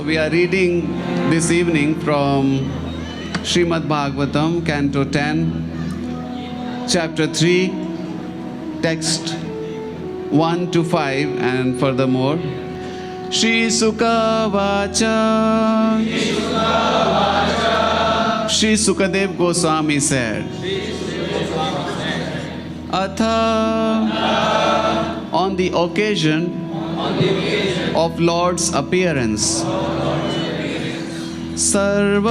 We are reading this evening from Srimad Bhagavatam, Canto 10, Chapter 3, text 1 to 5, and furthermore. Shri Sukha Vacha. Shri Sukadev Goswami said, Atha, on the occasion of Lord's appearance, Sarva,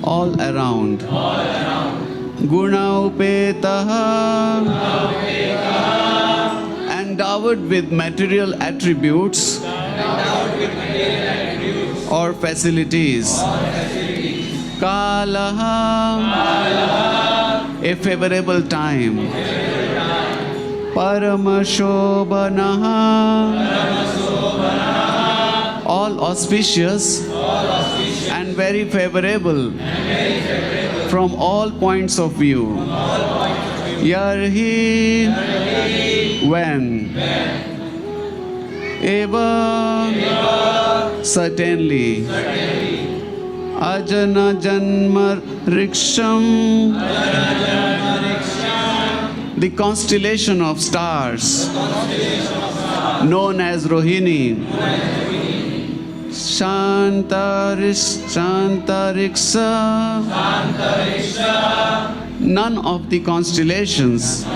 all around, Guna Upetaha, endowed with material attributes or facilities, Kalaha, a favorable time, Paramashobhanaha, all auspicious and very favorable from all points of view. Yarhi, when, Eva, certainly, Ajana Janma Riksham, the constellation of stars, known as Rohini, Shantariksa, none of the constellations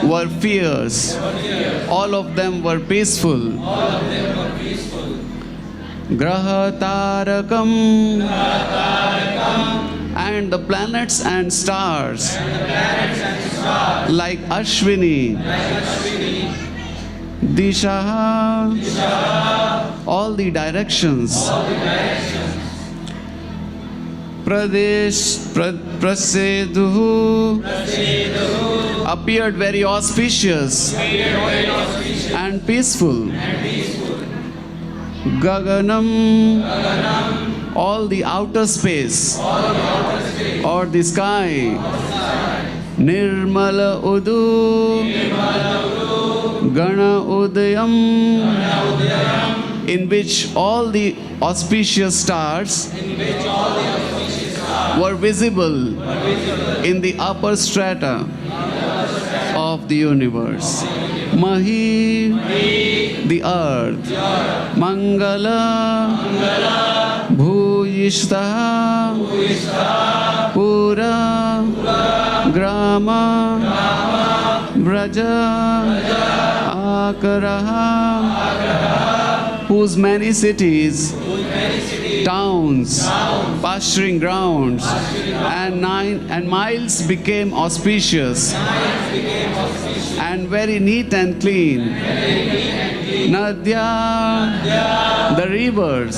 were fierce, all of them were peaceful. Graha Tarakam, and the planets and stars, like Ashwini, Disha, all the directions, Pradesh, Praseduhu, appeared very auspicious and peaceful. Gaganam, all the outer space or the sky. Nirmala Udu, Gana Udayam, in which all the auspicious stars were visible in the upper strata of the universe. Mahi, the earth. Mangala, Bhuyishta, Pura, Grama, Braja, Akaraha, whose many cities, towns, pasturing grounds, and miles became auspicious and very neat and clean. Nadya, the rivers.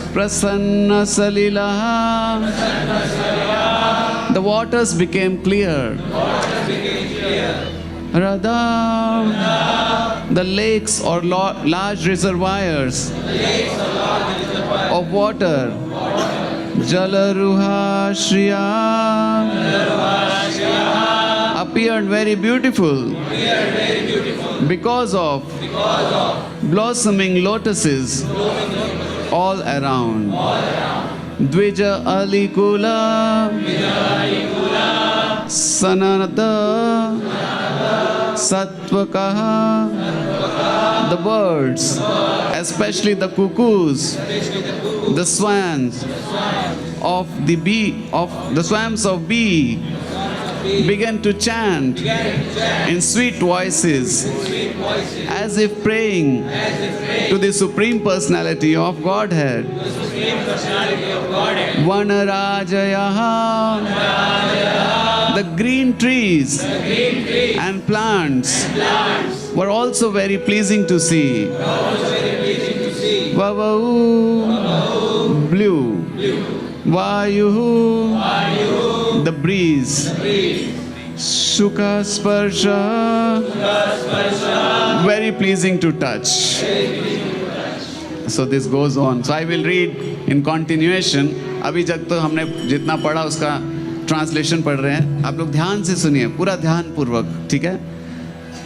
Prasanna Salilaha, the waters became clear. Radha, the lakes or large reservoirs of water. Jalaruha Shriya, appeared very beautiful because of blossoming lotuses all around. Dvija Alikula, Sananata, Satvakaha, the birds, especially the cuckoos, the swans of the swarms of bee, began to chant in sweet voices as if praying to the Supreme Personality of Godhead. Vanarajayaha, the green trees and plants were also very pleasing to see. Vavau, blue. Vayuhu, the breeze. Sukha Sparsha, very pleasing to touch. So this goes on. So I will read in continuation. अभी तक तो हमने जितना पढ़ा उसका translation पढ़ रहे हैं. आप लोग ध्यान से सुनिए, पूरा ध्यान पूर्वक, ठीक है?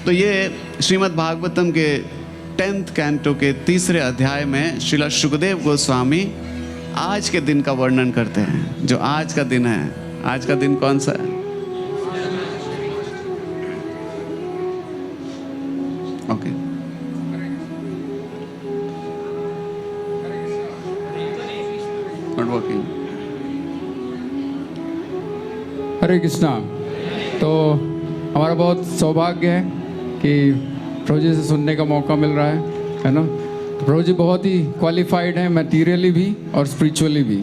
तो ये श्रीमद् भागवतम के 10th कैंटो के 3रे अध्याय में श्रीला सुखदेव गोस्वामी आज के दिन का वर्णन करते हैं। जो आज का दिन है, आज का दिन कौन सा है? Okay, not working. Hare Krishna. तो हमारा बहुत सौभाग्य है कि प्रभु जी से सुनने का मौका मिल रहा है ना। तो प्रभु जी बहुत ही क्वालिफाइड हैं, मटीरियली भी और स्पिरिचुअली भी।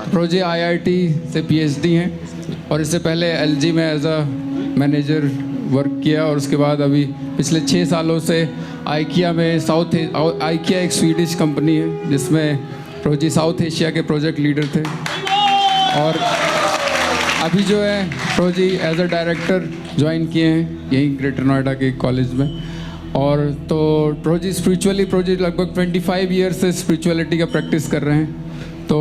प्रभु जी IIT से PhD हैं और इससे पहले LG में एज अ मैनेजर वर्क किया और उसके बाद अभी पिछले 6 सालों से आइकिया में आइकिया एक स्वीडिश कंपनी है जिसमें प्रभु जी साउथ एशिया के प्रोजेक्ट लीडर थे। और अभी जो है प्रभु जी एज अ डायरेक्टर ज्वाइन किए हैं यहीं ग्रेटर नोएडा के कॉलेज में। और तो प्रभु जी स्पिरिचुअली प्रभु जी लगभग 25 ईयर से स्पिरिचुअलिटी का प्रैक्टिस कर रहे हैं। तो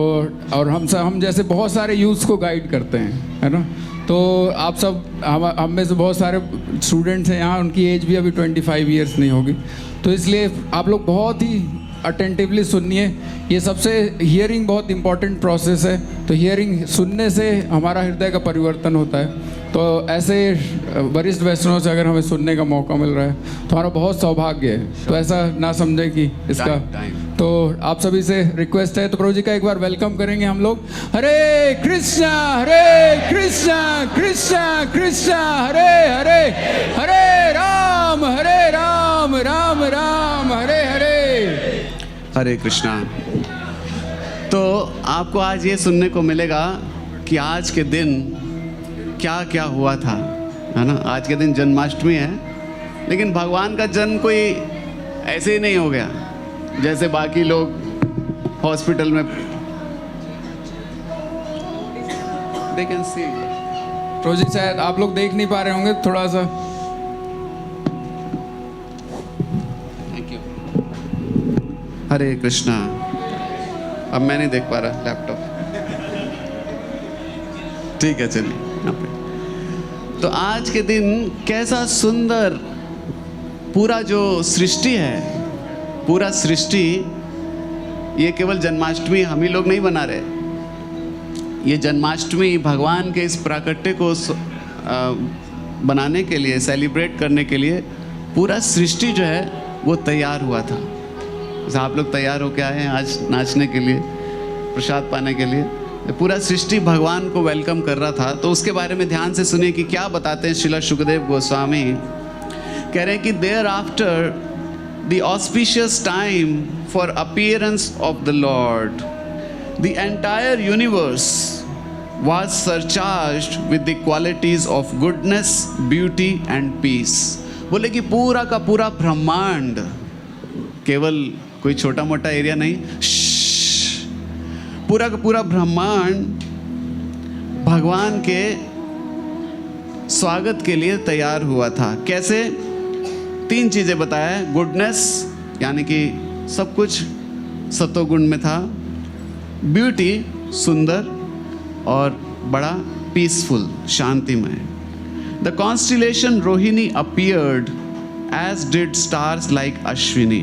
और हम जैसे बहुत सारे यूथ्स को गाइड करते हैं, है ना। तो आप सब हम में से बहुत सारे स्टूडेंट्स हैं यहाँ, उनकी एज भी अभी 25 ईयर्स नहीं होगी। तो इसलिए आप लोग बहुत ही अटेंटिवली सुनिए। ये सबसे हियरिंग बहुत इंपॉर्टेंट प्रोसेस है। तो हियरिंग सुनने से हमारा हृदय का परिवर्तन होता है। तो ऐसे वरिष्ठ वैष्णवों से अगर हमें सुनने का मौका मिल रहा है तो हमारा बहुत सौभाग्य है। तो ऐसा ना समझें कि इसका तो आप सभी से रिक्वेस्ट है। तो प्रभु जी का एक बार वेलकम करेंगे हम लोग। हरे कृष्णा कृष्णा कृष्णा हरे हरे, हरे राम राम राम हरे हरे। हरे कृष्णा। तो आपको आज ये सुनने को मिलेगा कि आज के दिन क्या क्या हुआ था, है ना। आज के दिन जन्माष्टमी है, लेकिन भगवान का जन्म कोई ऐसे ही नहीं हो गया जैसे बाकी लोग हॉस्पिटल में दे कैन सी। प्रभु जी शायद आप लोग देख नहीं पा रहे होंगे थोड़ा सा। Thank you. हरे कृष्णा। अब मैं नहीं देख पा रहा लैपटॉप। ठीक है, चलिए यहाँ पे। तो आज के दिन कैसा सुंदर पूरा जो सृष्टि है, पूरा सृष्टि, ये केवल जन्माष्टमी हम ही लोग नहीं बना रहे। ये जन्माष्टमी भगवान के इस प्राकट्य को बनाने के लिए, सेलिब्रेट करने के लिए पूरा सृष्टि जो है वो तैयार हुआ था। जैसे आप लोग तैयार होके आए हैं आज नाचने के लिए, प्रसाद पाने के लिए। पूरा सृष्टि भगवान को वेलकम कर रहा था। तो उसके बारे में ध्यान से सुनिए कि क्या बताते हैं श्रीला सुखदेव गोस्वामी। कह रहे हैं कि there after the auspicious time for appearance of the lord the entire universe was surcharged with the qualities of goodness, beauty and peace। बोले कि पूरा का पूरा ब्रह्मांड, केवल कोई छोटा मोटा एरिया नहीं, पूरा का पूरा ब्रह्मांड भगवान के स्वागत के लिए तैयार हुआ था। कैसे? 3 चीज़ें बताया। गुडनेस यानी कि सब कुछ सत्वगुण में था, ब्यूटी सुंदर, और बड़ा पीसफुल शांतिमय। The constellation Rohini appeared as did stars like Ashwini.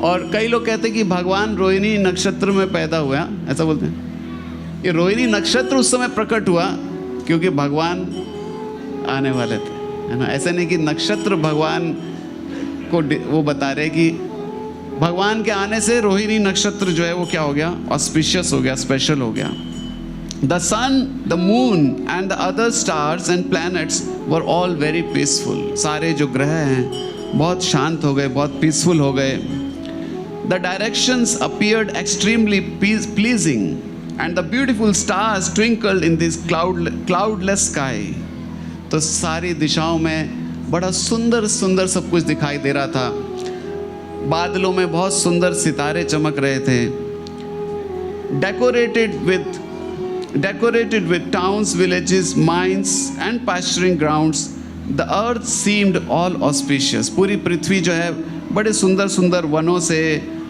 और कई लोग कहते हैं कि भगवान रोहिणी नक्षत्र में पैदा हुआ, ऐसा बोलते हैं। ये रोहिणी नक्षत्र उस समय प्रकट हुआ क्योंकि भगवान आने वाले थे, है ना। ऐसा नहीं कि नक्षत्र भगवान को वो बता रहे कि भगवान के आने से रोहिणी नक्षत्र जो है वो क्या हो गया, ऑस्पिशियस हो गया, स्पेशल हो गया। The sun, the moon and the other stars and planets were all very peaceful। सारे जो ग्रह हैं बहुत शांत हो गए, बहुत पीसफुल हो गए। The directions appeared extremely pleasing and the beautiful stars twinkled in this cloudless sky। तो सारी दिशाओं में बड़ा सुंदर सुंदर सब कुछ दिखाई दे रहा था। बादलों में बहुत सुंदर सितारे चमक रहे थे। Decorated with towns, villages, mines and pasturing grounds, the earth seemed all auspicious। पूरी पृथ्वी जो है बड़े सुंदर सुंदर वनों से,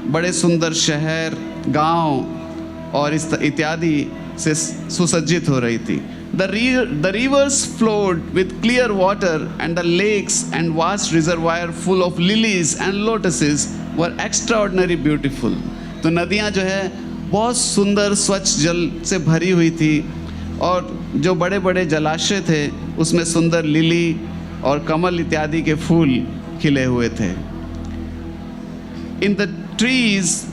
बड़े सुंदर शहर, गांव और इस इत्यादि से सुसज्जित हो रही थी। The rivers flowed with clear water, and the lakes and vast reservoir full of lilies and lotuses were extraordinary beautiful. तो नदियाँ जो है बहुत सुंदर स्वच्छ जल से भरी हुई थी, और जो बड़े बड़े जलाशय थे उसमें सुंदर लिली और कमल इत्यादि के फूल खिले हुए थे. In the trees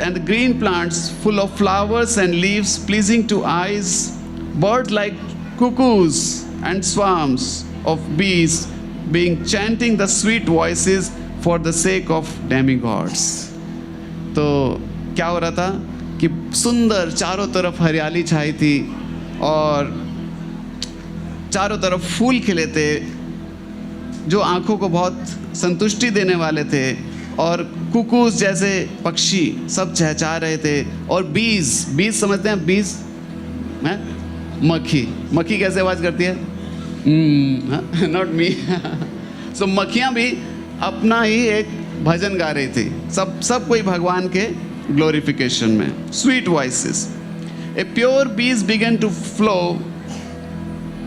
and the green plants full of flowers and leaves pleasing to eyes, birds like cuckoos and swarms of bees being chanting the sweet voices for the sake of demigods. तो क्या हो रहा था कि सुंदर चारों तरफ हरियाली छाई थी और चारों तरफ फूल खिले थे जो आँखों को बहुत संतुष्टि देने वाले थे, और कुकूस जैसे पक्षी सब चहचहा रहे थे, और बीज समझते हैं बीज हैं, मक्खी कैसे आवाज़ करती है, नॉट मी. सो मक्खियाँ भी अपना ही एक भजन गा रही थी, सब कोई भगवान के ग्लोरिफिकेशन में. Sweet voices, a pure breeze began to flow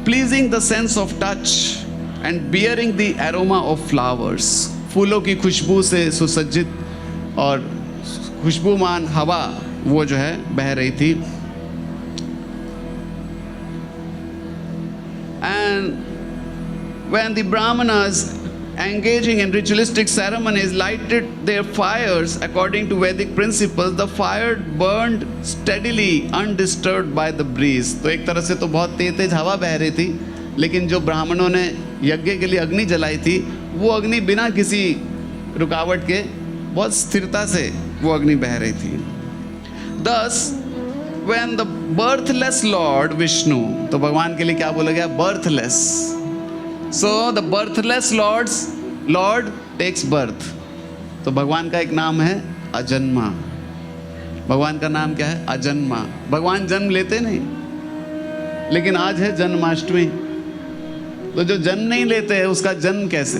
pleasing the sense of touch and bearing the aroma of flowers. फूलों की खुशबू से सुसज्जित और खुशबूमान हवा वो जो है बह रही थी. And when the Brahmanas engaging in ritualistic ceremonies lighted their fires according to Vedic principles, the fire burned steadily undisturbed by the breeze. तो एक तरह से तो बहुत तेज हवा बह रही थी, लेकिन जो ब्राह्मणों ने यज्ञ के लिए अग्नि जलाई थी वो अग्नि बिना किसी रुकावट के बहुत स्थिरता से वो अग्नि बह रही थी. Thus, when the birthless Lord Vishnu, तो भगवान के लिए क्या बोला गया, birthless. So the birthless Lord takes birth. तो भगवान का एक नाम है अजन्मा. भगवान का नाम क्या है, अजन्मा. भगवान जन्म लेते नहीं, लेकिन आज है जन्माष्टमी, तो जो जन्म नहीं लेते हैं उसका जन्म कैसे.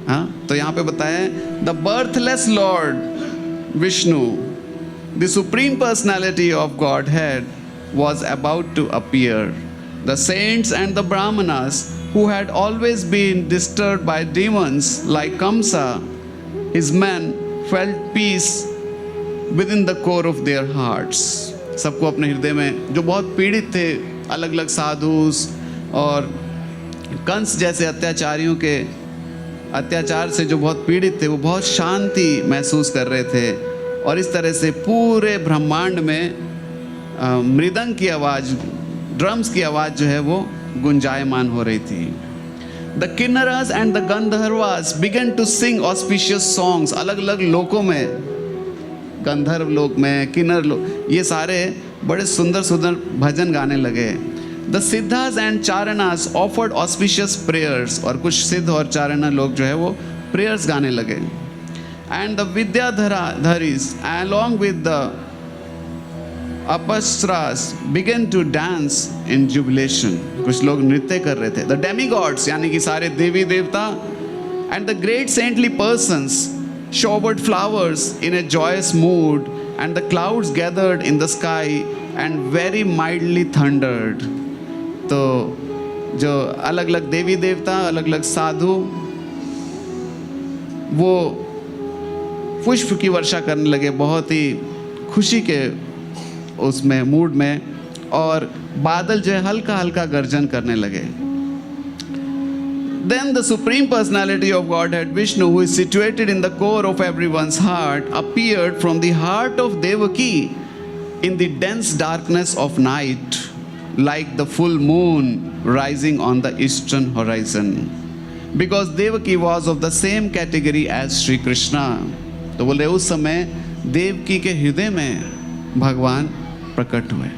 हाँ, तो यहाँ पे बताया है the birthless Lord Vishnu, the supreme personality of Godhead was about to appear. The saints and the brahmanas who had always been disturbed by demons like Kamsa, his men, felt peace within the core of their hearts. सबको अपने हृदय में जो बहुत पीड़ित थे, अलग अलग साधुस और कंस जैसे अत्याचारियों के अत्याचार से जो बहुत पीड़ित थे, वो बहुत शांति महसूस कर रहे थे. और इस तरह से पूरे ब्रह्मांड में मृदंग की आवाज़, ड्रम्स की आवाज़ जो है वो गुंजायमान हो रही थी. The Kinnaras and the Gandharvas began to sing auspicious songs. अलग अलग लोकों में, गंधर्व लोक में, किन्नर लोक, ये सारे बड़े सुंदर सुंदर भजन गाने लगे. The Siddhas and Charanas offered auspicious prayers. और कुछ सिद्ध और चारणा लोग जो है वो प्रेयर्स गाने लगे. And the Vidyadharis along with the Apsaras began to dance in jubilation. कुछ लोग नृत्य कर रहे थे. द डेमीगॉड्स यानी कि सारे देवी देवता and the great saintly persons showered flowers in a joyous mood, and the clouds gathered in the sky and very mildly thundered. तो जो अलग अलग देवी देवता, अलग अलग साधु, वो पुष्प की वर्षा करने लगे बहुत ही खुशी के उसमें मूड में, और बादल जो है हल्का हल्का गर्जन करने लगे. Then the Supreme Personality of Godhead Vishnu, who is situated in the core of everyone's heart, appeared from the heart of Devaki in the dense darkness of night, like the full moon rising on the eastern horizon. Because Devaki was of the same category as Shri Krishna. तो बोले उस समय देवकी के हृदय में भगवान प्रकट हुए.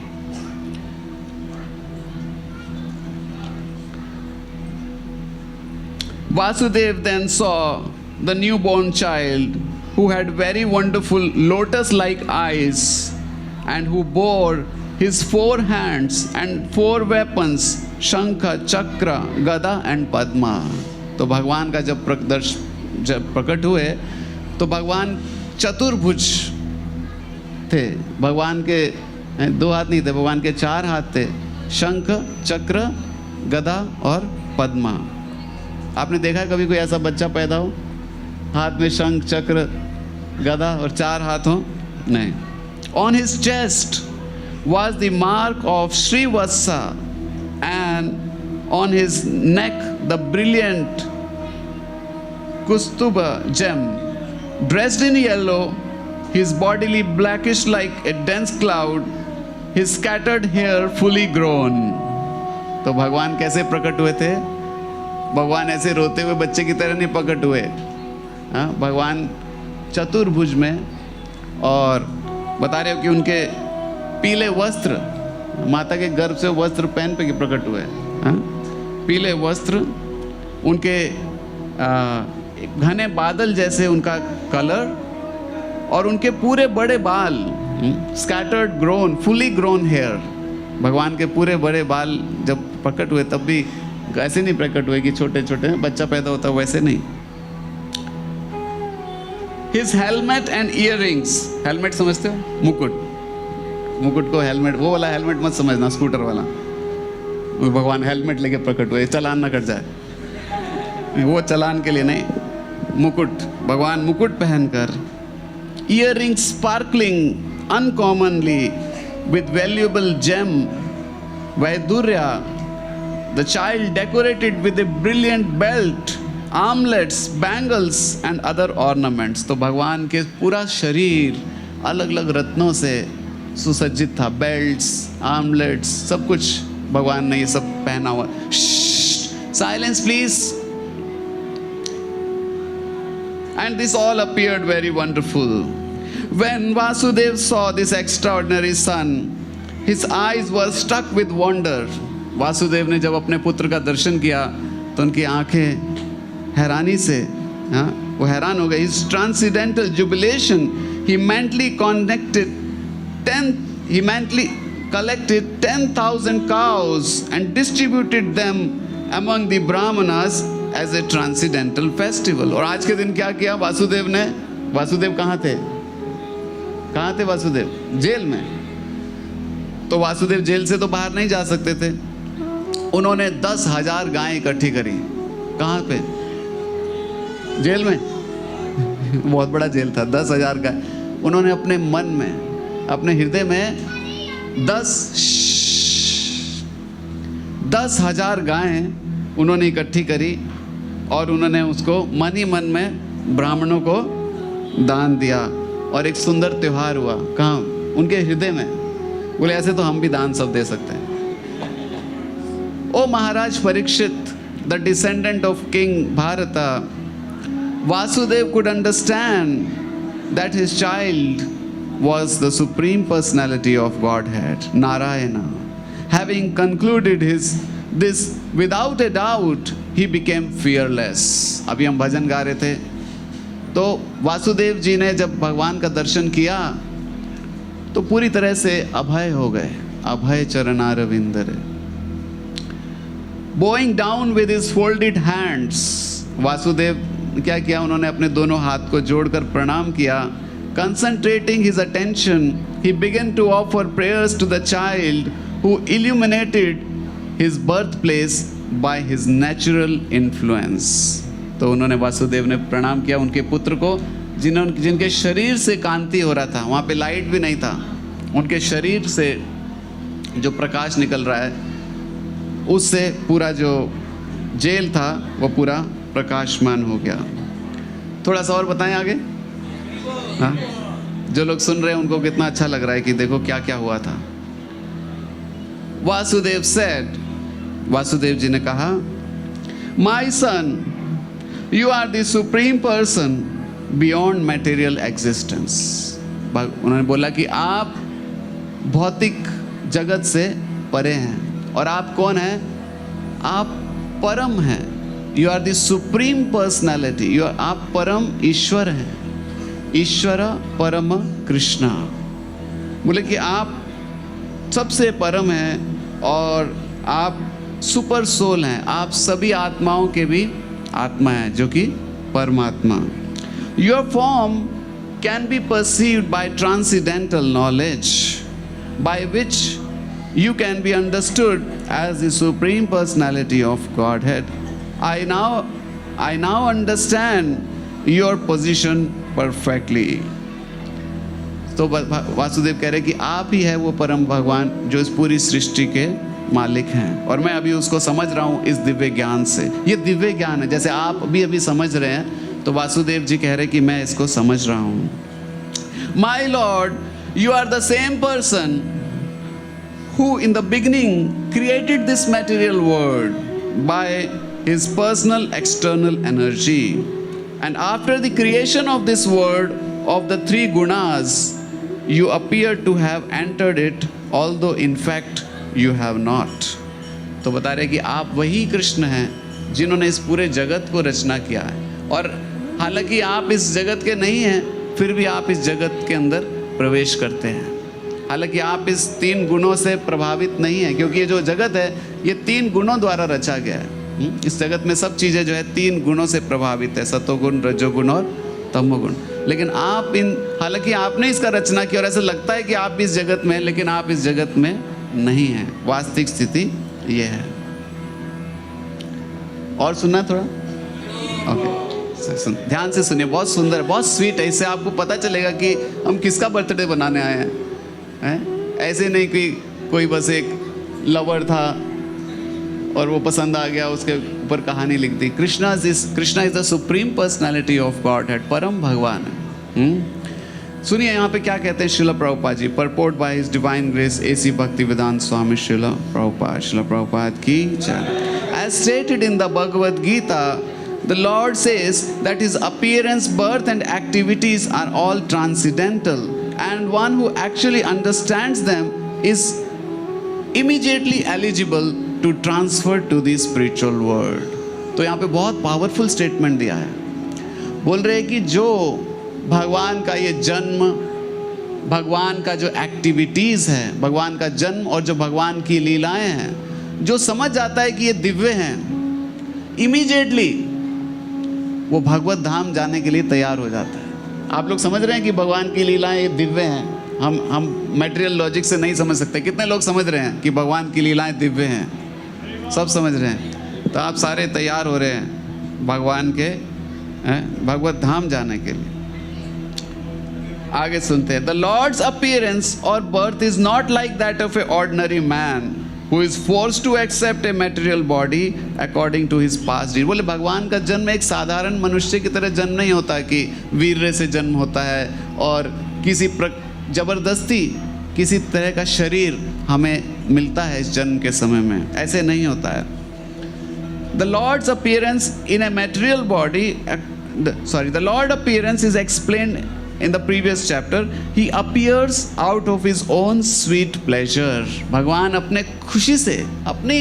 Vasudev then saw the newborn child who had very wonderful lotus-like eyes and who bore his 4 hands and 4 weapons, Shankha, Chakra, Gada and Padma. तो भगवान का जब प्रकट हुए तो भगवान चतुर्भुज थे. भगवान के 2 हाथ नहीं थे, भगवान के 4 हाथ थे, शंख, चक्र, गदा और पद्मा। आपने देखा है कभी कोई ऐसा बच्चा पैदा हो, हाथ में शंख, चक्र, गदा और 4 हाथ हो? नहीं। On his chest was the mark of Srivatsa, and on his neck the brilliant Kustuba gem. Dressed in yellow, his body blackish like a dense cloud, his scattered hair fully grown. तो भगवान कैसे प्रकट हुए थे? भगवान ऐसे रोते हुए बच्चे की तरह नहीं प्रकट हुए। हाँ, भगवान चतुर्भुज में, और बता रहे हो कि उनके पीले वस्त्र, माता के गर्भ से वस्त्र पहन पे प्रकट हुए। हाँ, पीले वस्त्र, उनके घने बादल जैसे उनका कलर, और उनके पूरे बड़े बाल, scattered grown, fully grown hair. भगवान के पूरे बड़े बाल जब प्रकट हुए तब भी ऐसे नहीं प्रकट हुए कि छोटे छोटे बच्चा पैदा होता, वैसे नहीं। His helmet and earrings, helmet समझते हो? मुकुट, मुकुट को हेलमेट, वो वाला हेलमेट मत समझना, स्कूटर वाला। भगवान हेलमेट लेके प्रकट हुए, चालान ना कट जाए, वो चालान के लिए नहीं। मुकुट, भगवान मुकुट पहनकर, earrings sparkling uncommonly with valuable gem, Vaidurya, the child decorated with a brilliant belt, armlets, bangles and other ornaments. तो भगवान के पूरा शरीर अलग अलग रत्नों से सुसज्जित था, बेल्ट्स, आर्मलेट्स, सब कुछ भगवान ने ये सब पहना हुआ। Silence please. And this all appeared very wonderful. When Vasudev saw this extraordinary son, his eyes were struck with wonder. Vasudev ने जब अपने पुत्र का दर्शन किया तो उनकी आंखें हैरानी से, हाँ, वो हैरान हो गए। His transcendental jubilation, he mentally collected 10,000 cows and distributed them among the brahmanas as a transcendental festival. और आज के दिन क्या किया वासुदेव ने? वासुदेव कहाँ थे? कहाँ थे वासुदेव? जेल में। तो वासुदेव जेल से तो बाहर नहीं जा सकते थे। उन्होंने 10,000 गायें इकट्ठी करी। कहाँ पे? जेल में। बहुत बड़ा जेल था, 10,000 गाय। उन्होंने अपने मन में, अपने हृदय में 10,000 गायें उन्होंने इकट्ठी करी, और उन्होंने उसको मन ही मन में ब्राह्मणों को दान दिया, और एक सुंदर त्योहार हुआ। कहाँ? उनके हृदय में। बोले ऐसे तो हम भी दान सब दे सकते हैं। O Maharaj Parikshit, the descendant of king Bharata, Vasudev could understand that his child was the supreme personality of Godhead, Narayana. Having concluded this without a doubt, he became fearless. अभी हम भजन गा रहे थे, तो वासुदेव जी ने जब भगवान का दर्शन किया तो पूरी तरह से अभय हो गए। अभय चरणारविंदर। Bowing down with his folded hands, Vasudev क्या किया? उन्होंने अपने दोनों हाथ को जोड़कर प्रणाम किया। Concentrating his attention, he began to offer prayers to the child who illuminated his birthplace by his natural influence. तो उन्होंने वासुदेव ने प्रणाम किया उनके पुत्र को, जिनके शरीर से कांति हो रहा था। वहाँ पे लाइट भी नहीं था, उनके शरीर से जो प्रकाश निकल रहा है उससे पूरा जो जेल था वो पूरा प्रकाशमान हो गया। थोड़ा सा और बताएं आगे। हाँ, जो लोग सुन रहे हैं उनको कितना अच्छा लग रहा है कि देखो क्या क्या हुआ था। वासुदेव said, वासुदेव जी ने कहा, My son, you are the supreme person beyond material existence. उन्होंने बोला कि आप भौतिक जगत से परे हैं। और आप कौन हैं? आप परम हैं। You are the supreme personality. आप परम ईश्वर हैं। ईश्वर परम कृष्णा। बोले कि आप सबसे परम हैं और आप सुपर सोल हैं। आप सभी आत्माओं के भी आत्मा हैं, जो कि परमात्मा। Your form can be perceived bye transcendental knowledge, by which you can be understood as the supreme personality of Godhead. I now understand your position perfectly. तो वासुदेव कह रहे कि आप ही है वो परम भगवान जो इस पूरी सृष्टि के मालिक हैं, और मैं अभी उसको समझ रहा हूँ इस दिव्य ज्ञान से. ये दिव्य ज्ञान है, जैसे आप अभी समझ रहे हैं, तो वासुदेव जी कह रहे कि मैं इसको समझ रहा हूँ. My Lord, you are the same person who in the beginning created this material world by his personal external energy, and after the creation of this world of the three gunas, you appear to have entered it, although in fact you have not. तो बता रहे कि आप वही कृष्ण हैं जिन्होंने इस पूरे जगत को रचना किया है, और हालांकि आप इस जगत के नहीं हैं, फिर भी आप इस जगत के अंदर प्रवेश करते हैं. हालांकि आप इस 3 गुणों से प्रभावित नहीं हैं, क्योंकि ये जो जगत है ये 3 गुणों द्वारा रचा गया है. इस जगत में सब चीज़ें जो है 3 गुणों से प्रभावित है, सतोगुण, रजोगुण और तमोगुण. लेकिन आप हालांकि आपने इसका रचना किया, और ऐसा लगता है कि आप इस जगत में हैं, लेकिन आप इस जगत में नहीं हैं. वास्तविक स्थिति ये है. और सुनना थोड़ा, ओके, ध्यान से सुनिए, बहुत सुंदर, बहुत स्वीट है. इससे आपको पता चलेगा कि हम किसका बर्थडे बनाने आए हैं. ऐसे नहीं कि कोई बस एक लवर था और वो पसंद आ गया, उसके ऊपर कहानी लिख दी. Krishna is the supreme personality of Godhead, परम भगवान है. सुनिए यहाँ पे क्या कहते हैं Srila Prabhupada ji. Purport by his divine grace AC Bhaktivedanta Swami Srila Prabhupada की जय. As stated in the Bhagavad Gita, the Lord says that his appearance, birth and activities are all transcendental, and one who actually understands them is immediately eligible to transfer to the spiritual world. तो यहाँ पे बहुत powerful statement दिया है. बोल रहे हैं कि जो भगवान का ये जन्म, भगवान का जो एक्टिविटीज़ है, भगवान का जन्म और जो भगवान की लीलाएं हैं, जो समझ जाता है कि ये दिव्य हैं, इमीडिएटली वो भगवत धाम जाने के लिए तैयार हो जाता है. आप लोग समझ रहे हैं कि भगवान की लीलाएं ये दिव्य हैं. हम मटेरियल लॉजिक से नहीं समझ सकते. कितने लोग समझ रहे हैं कि भगवान की लीलाएं दिव्य हैं? सब समझ रहे हैं. तो आप सारे तैयार हो रहे हैं भगवान के भगवत धाम जाने के लिए. आगे सुनते हैं. द लॉर्ड्स अपीयरेंस और birth is not like that of A ordinary man who is forced to accept a material body according to his past deed. बोले भगवान का जन्म एक साधारण मनुष्य की तरह जन्म नहीं होता कि वीर्य से जन्म होता है और किसी जबरदस्ती किसी तरह का शरीर हमें मिलता है इस जन्म के समय में. ऐसे नहीं होता है. The Lord's appearance in a material body, the Lord appearance is explained in the previous chapter. He appears out of his own sweet pleasure. भगवान अपने खुशी से, अपनी,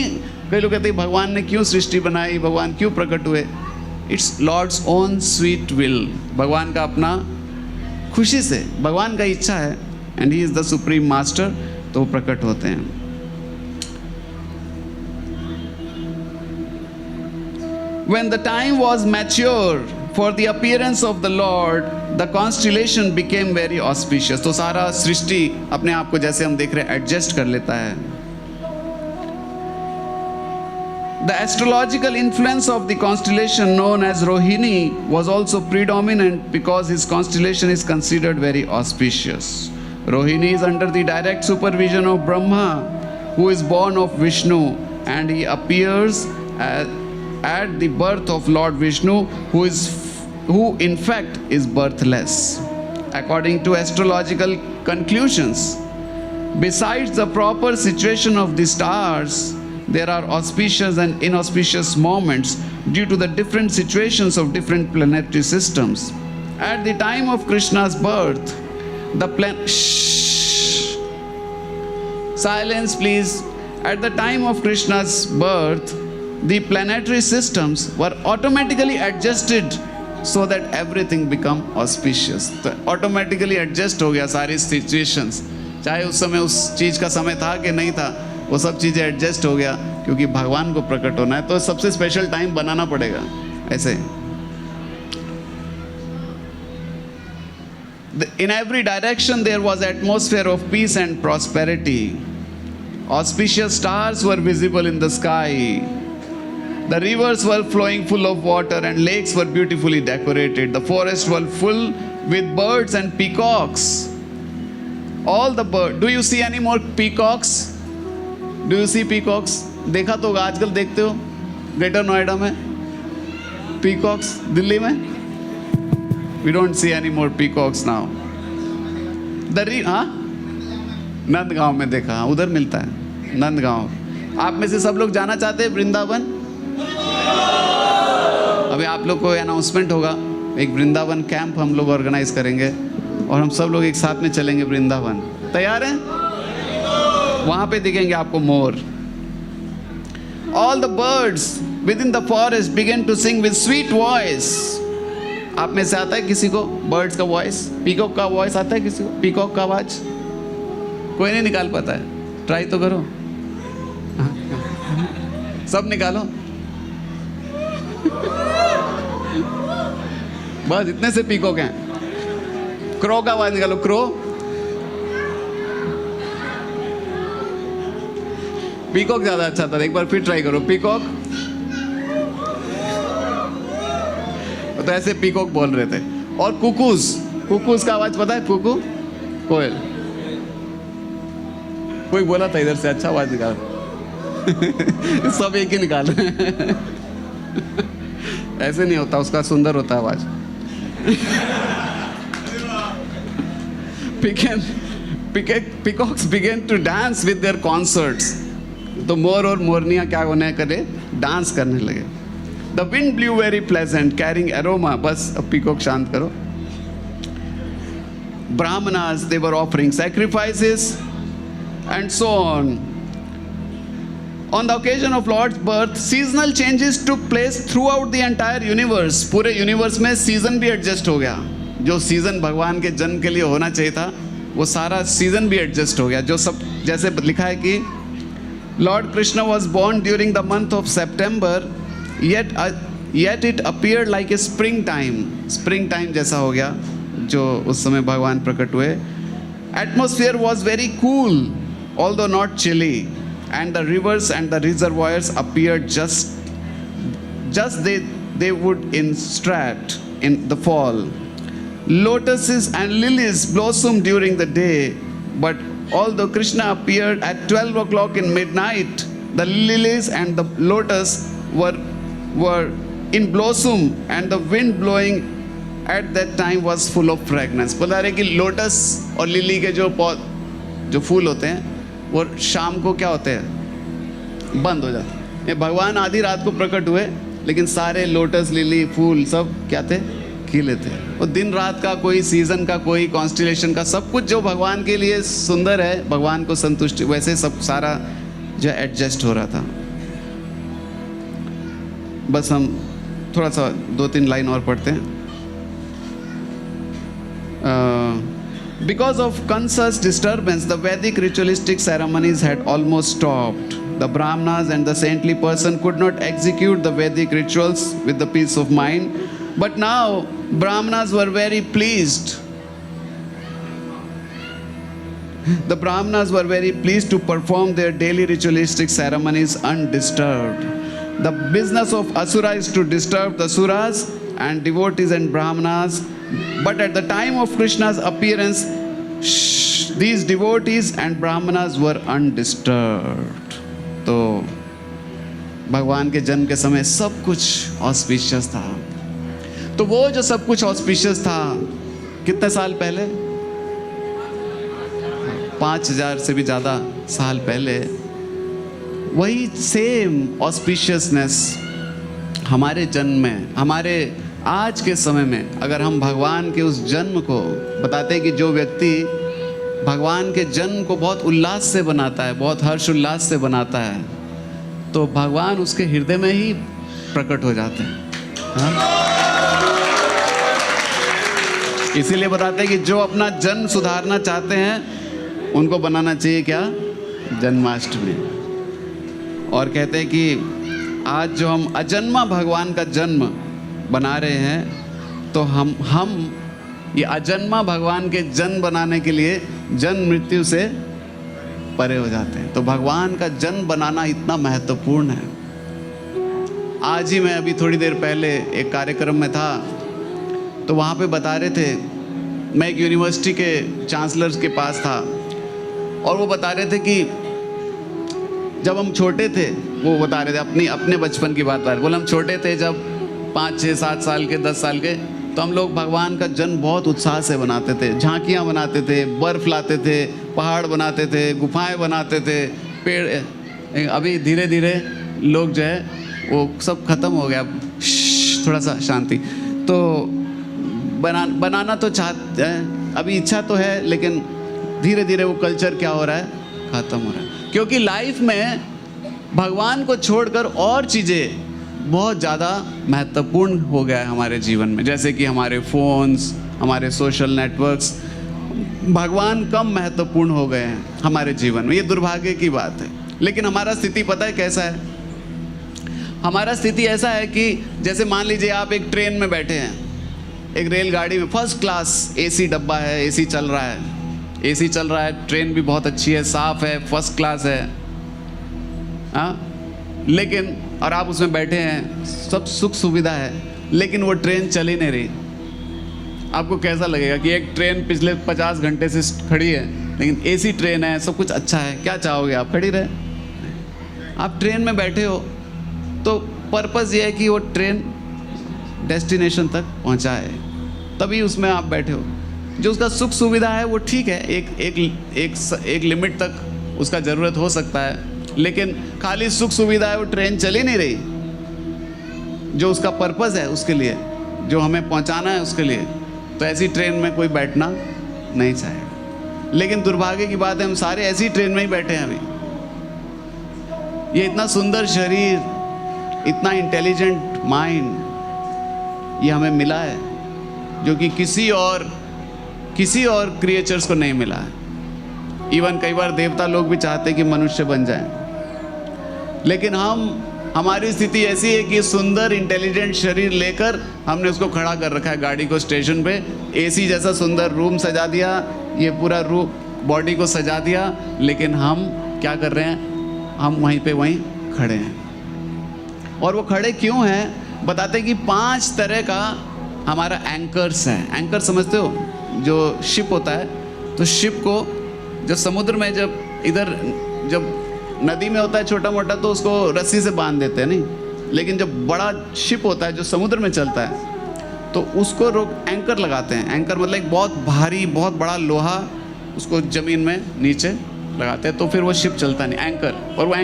कई लोग कहते हैं भगवान ने क्यों सृष्टि बनाई, भगवान क्यों प्रकट हुए. It's Lord's own sweet will. भगवान का अपना खुशी से, भगवान का इच्छा है, and he is the supreme master, तो प्रकट होते हैं. When the time was mature for the appearance of the Lord, the constellation became very auspicious. तो सारा सृष्टि अपने आप को, जैसे हम देख रहे हैं, एडजस्ट कर लेता है. The astrological influence of the constellation known as Rohini was also predominant because his constellation is considered very auspicious. Rohini is under the direct supervision of Brahma, who is born of Vishnu, and he appears at the birth of Lord Vishnu, who in fact is birthless. According to astrological conclusions, besides the proper situation of the stars, there are auspicious and inauspicious moments due to the different situations of different planetary systems. At the time of Krishna's birth, silence please. At the time of Krishna's birth, the planetary systems were automatically adjusted so that everything become auspicious. तो automatically adjust हो गया सारी situations, चाहे उस समय उस चीज़ का समय था कि नहीं था, वो सब चीज़ें एडजस्ट हो गया, क्योंकि भगवान को प्रकट होना है तो सबसे स्पेशल टाइम बनाना पड़ेगा. ऐसे in every direction there was atmosphere of peace and prosperity. Auspicious stars were visible in the sky. The rivers were flowing full of water and lakes were beautifully decorated. The forests were full with birds and peacocks. All the birds. Do you see any more peacocks? Do you see peacocks? देखा तो होगा, आजकल देखते हो greater Noida में peacocks, Delhi में? We don't see any more peacocks now. हाँ, नंदगांव में देखा, उधर मिलता है नंदगांव। आप में से सब लोग जाना चाहते हैं वृंदावन? अभी आप लोग को अनाउंसमेंट होगा, एक वृंदावन कैंप हम लोग ऑर्गेनाइज करेंगे और हम सब लोग एक साथ में चलेंगे वृंदावन। तैयार हैं? वहां पे दिखेंगे आपको मोर। All the birds within the forest began to sing with sweet voice. आप में से आता है किसी को बर्ड्स का वॉइस? पीकॉक का वॉइस आता है किसी को? पीकॉक का आवाज कोई नहीं निकाल पाता है, ट्राई तो करो। सब निकालो। बस इतने से पीकॉक हैं। क्रो का आवाज निकालो, क्रो। पीकॉक ज्यादा अच्छा था, एक बार फिर ट्राई करो, पीकॉक। तो ऐसे पीकॉक बोल रहे थे। और कुकूज, कुकूज का आवाज पता है? कुकू, कोयल। कोई बोला था इधर से, अच्छा आवाज निकाल। सब एक ही निकाल रहे हैं। ऐसे नहीं होता, उसका सुंदर होता है आवाज। Peacocks began to dance with their concerts. तो मोर और मोरनियां क्या होने करे? डांस करने लगे। The wind blew very pleasant, carrying aroma. बस अब पीकॉक शांत करो। Brahmanas, they were offering sacrifices and so on. On the occasion of Lord's birth, seasonal changes took place throughout the entire universe. पूरे universe में season भी adjust हो गया। जो सीजन भगवान के जन्म के लिए होना चाहिए था, वो सारा सीजन भी एडजस्ट हो गया। जो सब जैसे लिखा है कि Lord Krishna was born during the month of September, yet it appeared like a springtime. Springtime जैसा हो गया जो उस समय भगवान प्रकट हुए। Atmosphere was very cool, although not chilly, and the rivers and the reservoirs appeared just they would in strat in the fall. Lotuses and lilies blossomed during the day, but although Krishna appeared at 12 o'clock in midnight, the lilies and the lotus were in blossom, and the wind blowing at that time was full of fragrance. बता रहे कि lotus और lily के जो फूल होते हैं वो शाम को क्या होते हैं? बंद हो जाते हैं। ये भगवान आधी रात को प्रकट हुए, लेकिन सारे लोटस, लिली, फूल सब क्या थे? खिले थे। और दिन रात का, कोई सीजन का, कोई कॉन्स्टिलेशन का, सब कुछ जो भगवान के लिए सुंदर है, भगवान को संतुष्टि, वैसे सब सारा जो एडजस्ट हो रहा था। बस हम थोड़ा सा 2-3 लाइन और पढ़ते हैं। Because of Kansa's disturbance, the Vedic ritualistic ceremonies had almost stopped. The Brahmanas and the saintly person could not execute the Vedic rituals with the peace of mind. But now Brahmanas were very pleased. The Brahmanas were very pleased to perform their daily ritualistic ceremonies undisturbed. The business of Asura is to disturb the Suras and devotees and Brahmanas. But at the time of Krishna's appearance, these devotees and Brahmanas were undisturbed. तो भगवान के जन्म के समय सब कुछ auspicious था। तो वो जो सब कुछ ऑस्पिशियस था कितने साल पहले? 5000 से भी ज़्यादा साल पहले। वही सेम ऑस्पिशियसनेस हमारे जन्म में, हमारे आज के समय में, अगर हम भगवान के उस जन्म को बताते हैं कि जो व्यक्ति भगवान के जन्म को बहुत उल्लास से बनाता है, बहुत हर्ष उल्लास से बनाता है, तो भगवान उसके हृदय में ही प्रकट हो जाते हैं। हाँ? इसीलिए बताते हैं कि जो अपना जन्म सुधारना चाहते हैं उनको बनाना चाहिए क्या? जन्माष्टमी। और कहते हैं कि आज जो हम अजन्मा भगवान का जन्म बना रहे हैं, तो हम ये अजन्मा भगवान के जन्म बनाने के लिए जन्म मृत्यु से परे हो जाते हैं। तो भगवान का जन बनाना इतना महत्वपूर्ण है। आज ही मैं अभी थोड़ी देर पहले एक कार्यक्रम में था, तो वहाँ पे बता रहे थे, मैं एक यूनिवर्सिटी के चांसलर के पास था और वो बता रहे थे कि जब हम छोटे थे, वो बता रहे थे अपने बचपन की बात बोले, हम छोटे थे जब 5, 6, 7 साल के, 10 साल के, तो हम लोग भगवान का जन्म बहुत उत्साह से बनाते थे। झांकियाँ बनाते थे, बर्फ़ लाते थे, पहाड़ बनाते थे, गुफाएं बनाते थे, पेड़। अभी धीरे धीरे लोग जो है वो सब ख़त्म हो गया। थोड़ा सा शांति। तो बनाना तो चाहते हैं, अभी इच्छा तो है, लेकिन धीरे धीरे वो कल्चर क्या हो रहा है, ख़त्म हो रहा है। क्योंकि लाइफ में भगवान को छोड़कर और चीज़ें बहुत ज़्यादा महत्वपूर्ण हो गया है हमारे जीवन में, जैसे कि हमारे फ़ोन्स, हमारे सोशल नेटवर्क्स। भगवान कम महत्वपूर्ण हो गए हैं हमारे जीवन में। ये दुर्भाग्य की बात है। लेकिन हमारा स्थिति पता है कैसा है? हमारा स्थिति ऐसा है कि जैसे मान लीजिए आप एक ट्रेन में बैठे हैं, एक रेलगाड़ी में, फर्स्ट क्लास एसी डब्बा है, एसी चल रहा है, एसी चल रहा है, ट्रेन भी बहुत अच्छी है, साफ़ है, फर्स्ट क्लास है, हाँ। लेकिन और आप उसमें बैठे हैं, सब सुख सुविधा है, लेकिन वो ट्रेन चल ही नहीं रही। आपको कैसा लगेगा कि एक ट्रेन पिछले 50 घंटे से खड़ी है, लेकिन एसी ट्रेन है, सब कुछ अच्छा है, क्या चाहोगे आप? खड़ी रहे? आप ट्रेन में बैठे हो तो पर्पज़ ये है कि वो ट्रेन डेस्टिनेशन तक पहुंचाए, तभी उसमें आप बैठे हो। जो उसका सुख सुविधा है वो ठीक है, एक लिमिट तक उसका ज़रूरत हो सकता है, लेकिन खाली सुख सुविधा है, वो ट्रेन चल ही नहीं रही जो उसका पर्पज़ है, उसके लिए जो हमें पहुंचाना है उसके लिए। तो ऐसी ट्रेन में कोई बैठना नहीं चाहेगा। लेकिन दुर्भाग्य की बात है, हम सारे ऐसी ट्रेन में ही बैठे हैं अभी। ये इतना सुंदर शरीर, इतना इंटेलिजेंट माइंड ये हमें मिला है, जो कि किसी और क्रिएचर्स को नहीं मिला है। इवन कई बार देवता लोग भी चाहते हैं कि मनुष्य बन जाएं, लेकिन हमारी स्थिति ऐसी है कि सुंदर इंटेलिजेंट शरीर लेकर हमने उसको खड़ा कर रखा है गाड़ी को स्टेशन पे। एसी जैसा सुंदर रूम सजा दिया, ये पूरा रूम बॉडी को सजा दिया, लेकिन हम क्या कर रहे हैं? हम वहीं पे वहीं खड़े हैं। और वो खड़े क्यों हैं? बताते हैं कि 5 तरह का हमारा एंकर्स है। एंकर समझते हो? जो शिप होता है, तो शिप को जब समुद्र में जब नदी में होता है छोटा मोटा, तो उसको रस्सी से बांध देते हैं, नहीं। लेकिन जब बड़ा शिप होता है जो समुद्र में चलता है, तो उसको एंकर लगाते हैं। एंकर मतलब एक बहुत भारी, बहुत बड़ा लोहा, उसको ज़मीन में नीचे लगाते हैं, तो फिर वो शिप चलता नहीं, एंकर। और वो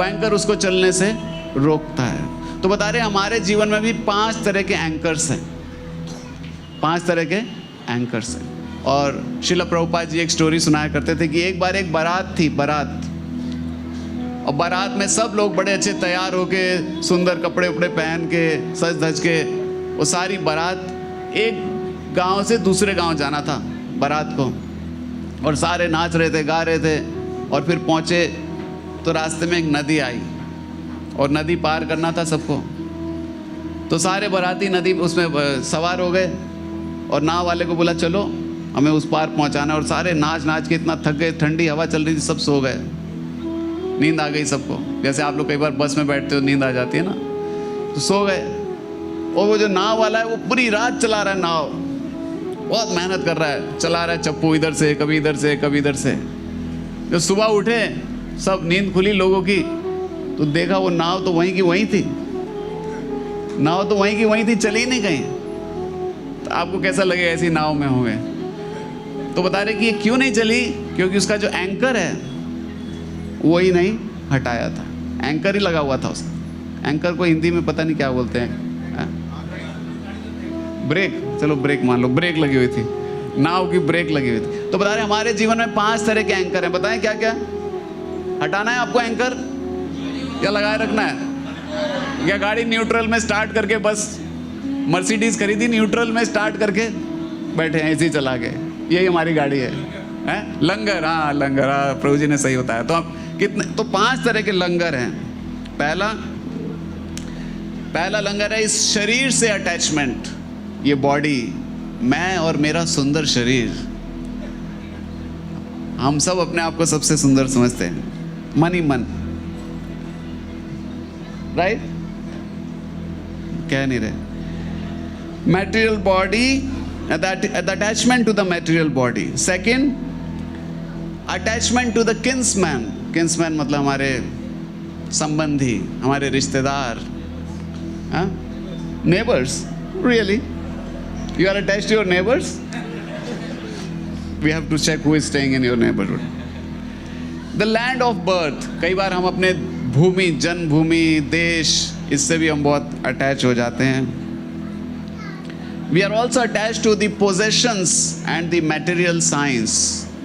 एंकर उसको चलने से रोकता है। तो बता रहे हमारे जीवन में भी 5 तरह के एंकर्स हैं, 5 तरह के एंकर्स हैं। और श्रील प्रभुपाद जी एक स्टोरी सुनाया करते थे कि एक बार एक बारात थी, और बारात में सब लोग बड़े अच्छे तैयार होके, सुंदर कपड़े उपड़े पहन के, सज धज के, वो सारी बारात एक गांव से दूसरे गांव जाना था बारात को, और सारे नाच रहे थे, गा रहे थे। और फिर पहुँचे तो रास्ते में एक नदी आई, और नदी पार करना था सबको। तो सारे बाराती नदी उसमें सवार हो गए, और नाव वाले को बोला चलो हमें उस पार पहुंचाना। और सारे नाच नाच के इतना थक गए, ठंडी हवा चल रही थी, सब सो गए, नींद आ गई सबको। जैसे आप लोग कई बार बस में बैठते हो, नींद आ जाती है ना, तो सो गए। और वो जो नाव वाला है वो पूरी रात चला रहा है नाव, बहुत मेहनत कर रहा है, चला रहा है चप्पू इधर से कभी इधर से कभी इधर से। जब सुबह उठे, सब नींद खुली लोगों की, तो देखा वो नाव तो वहीं की वहीं थी, नाव तो वहीं की वहीं थी, चली नहीं कहीं। तो आपको कैसा लगे ऐसी नाव में होंगे? तो बता रहे कि ये क्यों नहीं चली? क्योंकि उसका जो एंकर है वो ही नहीं हटाया था, एंकर ही लगा हुआ था उसका। एंकर को हिंदी में पता नहीं क्या बोलते हैं, ब्रेक, चलो ब्रेक मान लो, ब्रेक लगी हुई थी, नाव की ब्रेक लगी हुई थी। तो बता रहे हमारे जीवन में 5 तरह के एंकर हैं। बताएं क्या क्या? हटाना है आपको एंकर या लगाए रखना है? या गाड़ी न्यूट्रल में स्टार्ट करके, बस मर्सिडीज खरीदी, न्यूट्रल में स्टार्ट करके बैठे हैं, ऐसे चला गए, यही हमारी गाड़ी है? लंगर, हाँ लंगर, हाँ प्रभु जी ने सही बताया। तो आप कितने, तो 5 तरह के लंगर हैं। पहला लंगर है इस शरीर से अटैचमेंट, ये बॉडी, मैं और मेरा सुंदर शरीर। हम सब अपने आप को सबसे सुंदर समझते हैं, मन ही मन, राइट? कह नहीं रहे. Material body, the attachment to the material body. Second, attachment to the kinsman. Kinsman मतलब हमारे संबंधी, हमारे रिश्तेदार, neighbors. Really? You are attached to your neighbors? We have to check who is staying in your neighborhood. The land of birth. कई बार हम अपने भूमि, जन्मभूमि, देश, इससे भी हम बहुत अटैच हो जाते हैं. We are also attached to the possessions and the material science.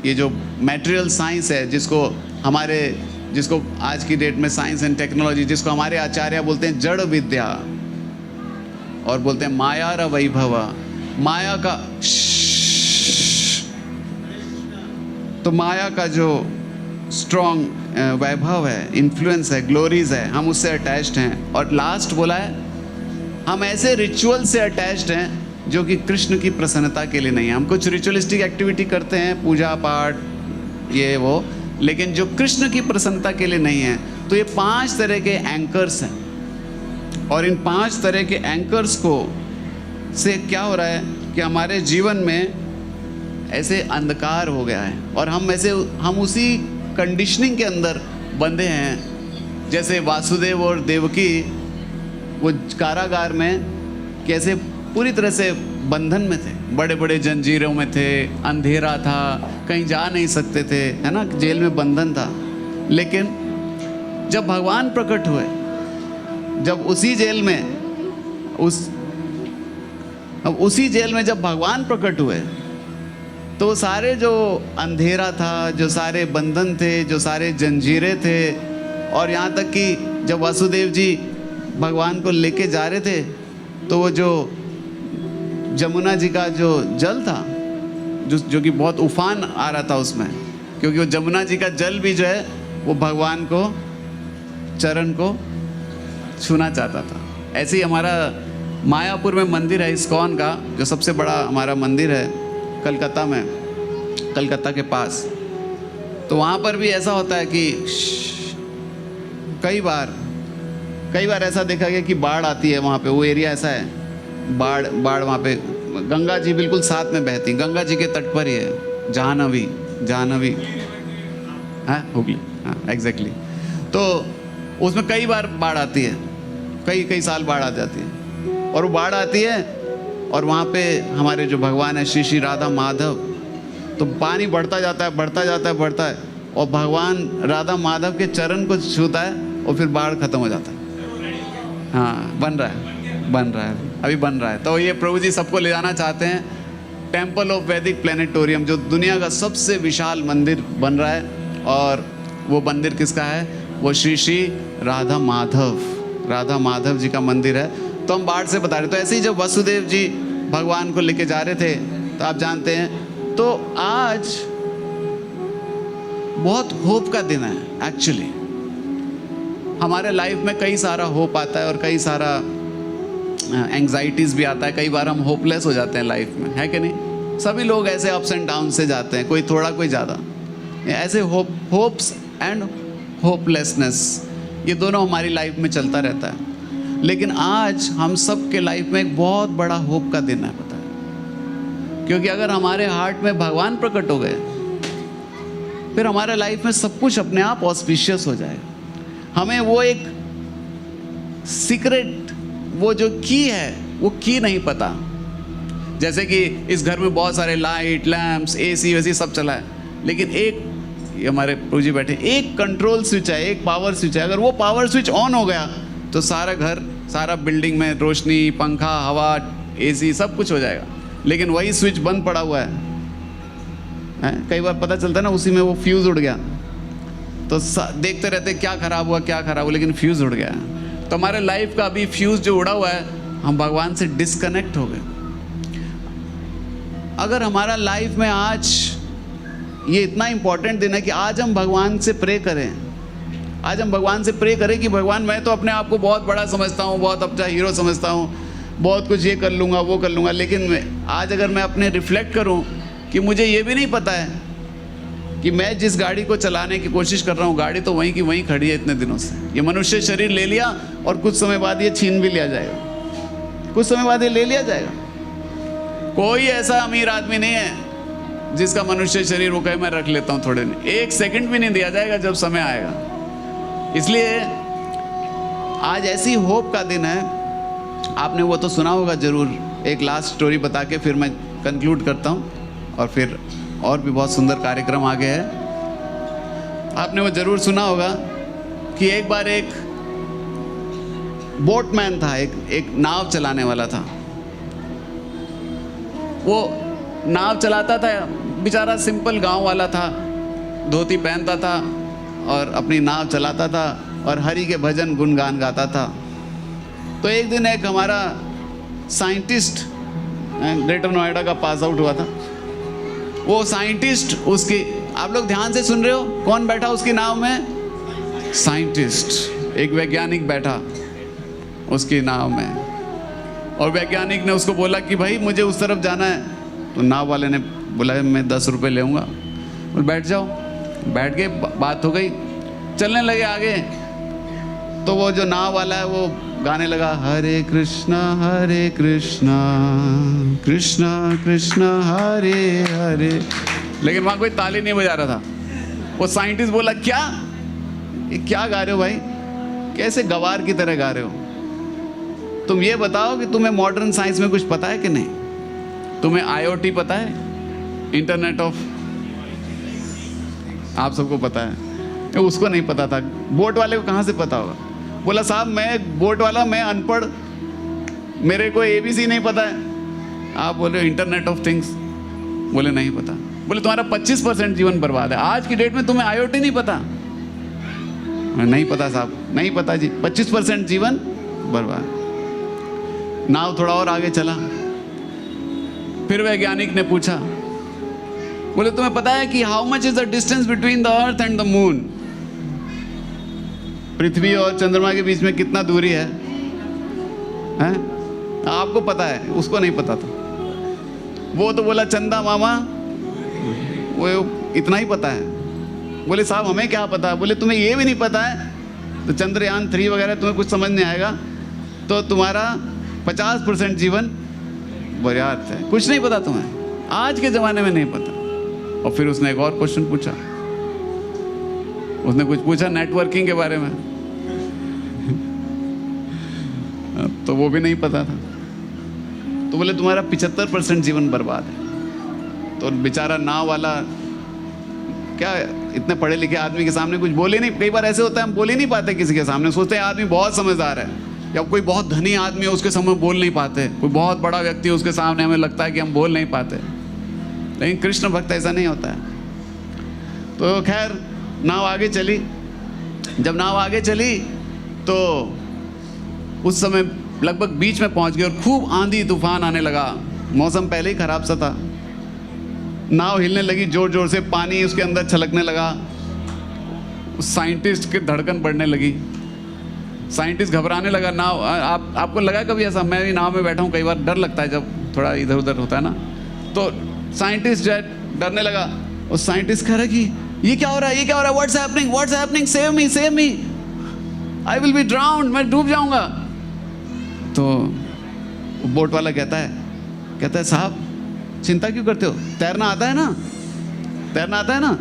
ये जो material science है, जिसको आज की डेट में साइंस एंड टेक्नोलॉजी, जिसको हमारे आचार्य बोलते हैं जड़ विद्या और बोलते हैं माया र वैभव. माया का तो माया का जो स्ट्रॉन्ग वैभव है, इन्फ्लुएंस है, ग्लोरीज है, हम उससे अटैच्ड हैं. और लास्ट बोला है हम ऐसे रिचुअल से अटैच्ड हैं जो कि कृष्ण की प्रसन्नता के लिए नहीं है. हम कुछ रिचुअलिस्टिक एक्टिविटी करते हैं, पूजा पाठ ये वो, लेकिन जो कृष्ण की प्रसन्नता के लिए नहीं है. तो ये 5 तरह के एंकर्स हैं, और इन 5 तरह के एंकर्स को से क्या हो रहा है कि हमारे जीवन में ऐसे अंधकार हो गया है, और हम उसी कंडीशनिंग के अंदर बंधे हैं. जैसे वासुदेव और देवकी वो कारागार में कैसे पूरी तरह से बंधन में थे, बड़े बड़े जंजीरों में थे, अंधेरा था, कहीं जा नहीं सकते थे, है ना, जेल में बंधन था. लेकिन जब भगवान प्रकट हुए, जब उसी जेल में जब भगवान प्रकट हुए, तो सारे जो अंधेरा था, जो सारे बंधन थे, जो सारे जंजीरें थे, और यहाँ तक कि जब वासुदेव जी भगवान को लेके जा रहे थे, तो वो जो जमुना जी का जो जल था, जो कि बहुत उफान आ रहा था उसमें, क्योंकि वो जमुना जी का जल भी जो है वो भगवान को चरण को छूना चाहता था. ऐसे ही हमारा मायापुर में मंदिर है इस्कॉन का, जो सबसे बड़ा हमारा मंदिर है कलकत्ता में, कलकत्ता के पास. तो वहाँ पर भी ऐसा होता है कि कई बार ऐसा देखा गया कि बाढ़ आती है वहाँ पे. वो एरिया ऐसा है, बाढ़ वहाँ पे, गंगा जी बिल्कुल साथ में बहती, गंगा जी के तट पर ही है जाह्नवी, हाँ हुगली, हाँ एग्जैक्टली. तो उसमें कई बार बाढ़ आती है, कई साल बाढ़ आ जाती है, और वो बाढ़ आती है और वहाँ पे हमारे जो भगवान है श्री राधा माधव, तो पानी बढ़ता जाता है, और भगवान राधा माधव के चरण को छूता है और फिर बाढ़ खत्म हो जाता है. हाँ, बन रहा है, अभी बन रहा है. तो ये प्रभु जी सबको ले जाना चाहते हैं टेम्पल ऑफ वैदिक प्लेनेटोरियम, जो दुनिया का सबसे विशाल मंदिर बन रहा है. और वो मंदिर किसका है? वो श्री राधा माधव जी का मंदिर है. तो हम बाढ़ से बता रहे. तो ऐसे ही जब वासुदेव जी भगवान को लेके जा रहे थे, तो आप जानते हैं, तो आज बहुत होप का दिन है. एक्चुअली हमारे लाइफ में कई सारा होप आता है और कई सारा एंग्जाइटीज़ भी आता है. कई बार हम होपलेस हो जाते हैं लाइफ में, है कि नहीं? सभी लोग ऐसे अप्स एंड डाउन से जाते हैं, कोई थोड़ा कोई ज़्यादा. ऐसे होप्स एंड होपलेसनेस, ये दोनों हमारी लाइफ में चलता रहता है. लेकिन आज हम सब के लाइफ में एक बहुत बड़ा होप का दिन है, पता है? क्योंकि अगर हमारे हार्ट में भगवान प्रकट हो गए, फिर हमारे लाइफ में सब कुछ अपने आप ऑस्पिशियस हो जाएगा. हमें वो एक सीक्रेट, वो जो की है, वो की नहीं पता. जैसे कि इस घर में बहुत सारे लाइट, लैंप्स, एसी वैसी सब चला है, लेकिन एक, ये हमारे प्रभु जी बैठे, एक कंट्रोल स्विच है, एक पावर स्विच है. अगर वो पावर स्विच ऑन हो गया तो सारा घर, सारा बिल्डिंग में रोशनी, पंखा, हवा, एसी सब कुछ हो जाएगा. लेकिन वही स्विच बंद पड़ा हुआ है. कई बार पता चलता है ना, उसी में वो फ्यूज़ उड़ गया, तो देखते रहते क्या खराब हुआ, लेकिन फ्यूज़ उड़ गया. तो हमारे लाइफ का अभी फ्यूज़ जो उड़ा हुआ है, हम भगवान से डिस्कनेक्ट हो गए. अगर हमारा लाइफ में आज ये इतना इम्पोर्टेंट दिन है कि आज हम भगवान से प्रे करें, आज हम भगवान से प्रे करें कि भगवान, मैं तो अपने आप को बहुत बड़ा समझता हूँ, बहुत अपना हीरो समझता हूँ, बहुत कुछ ये कर लूँगा, वो कर लूँगा, लेकिन आज अगर मैं अपने रिफ्लेक्ट करूँ कि मुझे ये भी नहीं पता है कि मैं जिस गाड़ी को चलाने की कोशिश कर रहा हूँ, गाड़ी तो वहीं की वहीं खड़ी है इतने दिनों से। ये मनुष्य शरीर ले लिया और कुछ समय बाद ये छीन भी लिया जाएगा, कुछ समय बाद ये ले लिया जाएगा। कोई ऐसा अमीर आदमी नहीं है जिसका मनुष्य शरीर वो कहे मैं रख लेता हूँ थोड़े दिन, एक सेकंड भी नहीं दिया जाएगा जब समय आएगा। इसलिए आज ऐसी होप का दिन है। आपने वो तो सुना होगा जरूर। एक लास्ट स्टोरी बता के फिर मैं कंक्लूड करता हूँ और फिर और भी बहुत सुंदर कार्यक्रम आगे है। आपने वो जरूर सुना होगा कि एक बार एक बोटमैन था, एक नाव चलाने वाला था। वो नाव चलाता था, बेचारा सिंपल गांव वाला था, धोती पहनता था और अपनी नाव चलाता था और हरि के भजन गुणगान गाता था। तो एक दिन एक हमारा साइंटिस्ट ग्रेटर नोएडा का पास आउट हुआ था। वो साइंटिस्ट उसकी, आप लोग ध्यान से सुन रहे हो, कौन बैठा उसकी नाव में? साइंटिस्ट, एक वैज्ञानिक बैठा उसकी नाव में। और वैज्ञानिक ने उसको बोला कि भाई मुझे उस तरफ जाना है। तो नाव वाले ने बोला मैं 10 रुपये लेऊंगा। बोल बैठ जाओ। बैठ के बात हो गई, चलने लगे आगे। तो वो जो नाव वाला है वो गाने लगा, हरे कृष्णा कृष्णा कृष्णा हरे हरे। लेकिन वहाँ कोई ताली नहीं बजा रहा था। वो साइंटिस्ट बोला क्या, ये क्या गा रहे हो भाई, कैसे गवार की तरह गा रहे हो? तुम ये बताओ कि तुम्हें मॉडर्न साइंस में कुछ पता है कि नहीं? तुम्हें IoT पता है, इंटरनेट ऑफ, आप सबको पता है, उसको नहीं पता था। बोट वाले को कहाँ से पता होगा? बोला साहब मैं बोट वाला, मैं अनपढ़, मेरे को ABC नहीं पता है। आप बोले इंटरनेट ऑफ थिंग्स, बोले नहीं पता। बोले तुम्हारा 25% जीवन बर्बाद है। आज की डेट में तुम्हें IoT नहीं पता? नहीं पता साहब, नहीं पता जी, 25% जीवन बर्बाद। नाव थोड़ा और आगे चला। फिर वैज्ञानिक ने पूछा, बोले तुम्हें पता है कि how much is the distance between the earth and the moon? पृथ्वी और चंद्रमा के बीच में कितना दूरी है? हैं? आपको पता है, उसको नहीं पता था। वो तो बोला चंदा मामा, वो इतना ही पता है। बोले साहब हमें क्या पता है? बोले तुम्हें ये भी नहीं पता है तो चंद्रयान 3 वगैरह तुम्हें कुछ समझ नहीं आएगा, तो तुम्हारा 50% जीवन बर्बाद है। कुछ नहीं पता तुम्हें, आज के ज़माने में नहीं पता। और फिर उसने एक और क्वेश्चन पूछा, उसने कुछ पूछा नेटवर्किंग के बारे में, तो वो भी नहीं पता था। तो बोले तुम्हारा 75% जीवन बर्बाद है। तो बेचारा नाव वाला, क्या इतने पढ़े लिखे आदमी के सामने कुछ बोले नहीं। कई बार ऐसे होता है हम बोल ही नहीं पाते किसी के सामने, सोचते हैं आदमी बहुत समझदार है, या कोई बहुत धनी आदमी है उसके सामने बोल नहीं पाते, कोई बहुत बड़ा व्यक्ति है उसके सामने हमें लगता है कि हम बोल नहीं पाते। लेकिन कृष्ण भक्त ऐसा नहीं होता है। तो खैर नाव आगे चली। जब नाव आगे चली तो उस समय लगभग बीच में पहुंच गई और खूब आंधी तूफान आने लगा। मौसम पहले ही खराब सा था। नाव हिलने लगी जोर जोर से, पानी उसके अंदर छलकने लगा। उस साइंटिस्ट की धड़कन बढ़ने लगी, साइंटिस्ट घबराने लगा। नाव, आपको लगा कभी ऐसा? मैं भी नाव में बैठा हूँ, कई बार डर लगता है जब थोड़ा इधर उधर होता है ना। तो साइंटिस्ट जो है डरने लगा। उस साइंटिस्ट कह रहा कि ये क्या हो रहा है, ये क्या हो रहा है, what's happening, save me, I will be ड्राउन्ड, मैं डूब जाऊंगा। तो बोट वाला कहता है साहब चिंता क्यों करते हो, तैरना आता है ना?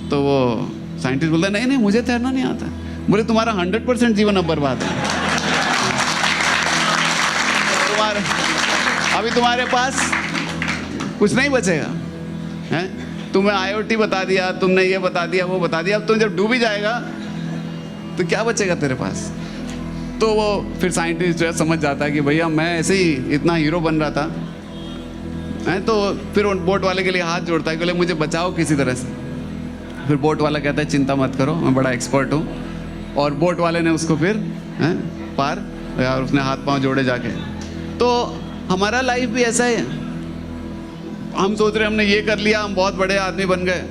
तो वो साइंटिस्ट बोलता है नहीं मुझे तैरना नहीं आता। बोले तुम्हारा 100% जीवन अब बर्बाद है। अभी तुम्हारे पास कुछ नहीं बचेगा, हैं? तुम्हें IoT बता दिया, तुमने ये बता दिया, वो बता दिया, अब तुम जब डूब ही जाएगा तो क्या बचेगा तेरे पास? तो वो फिर साइंटिस्ट जो है समझ जाता है कि भैया मैं ऐसे ही इतना हीरो बन रहा था, हैं? तो फिर उन बोट वाले के लिए हाथ जोड़ता है, बोले मुझे बचाओ किसी तरह से। फिर बोट वाला कहता है चिंता मत करो, मैं बड़ा एक्सपर्ट हूँ। और बोट वाले ने उसको फिर पार, यार उसने हाथ पांव जोड़े जाके। तो हमारा लाइफ भी ऐसा है, हम सोच रहे हमने ये कर लिया, हम बहुत बड़े आदमी बन गए,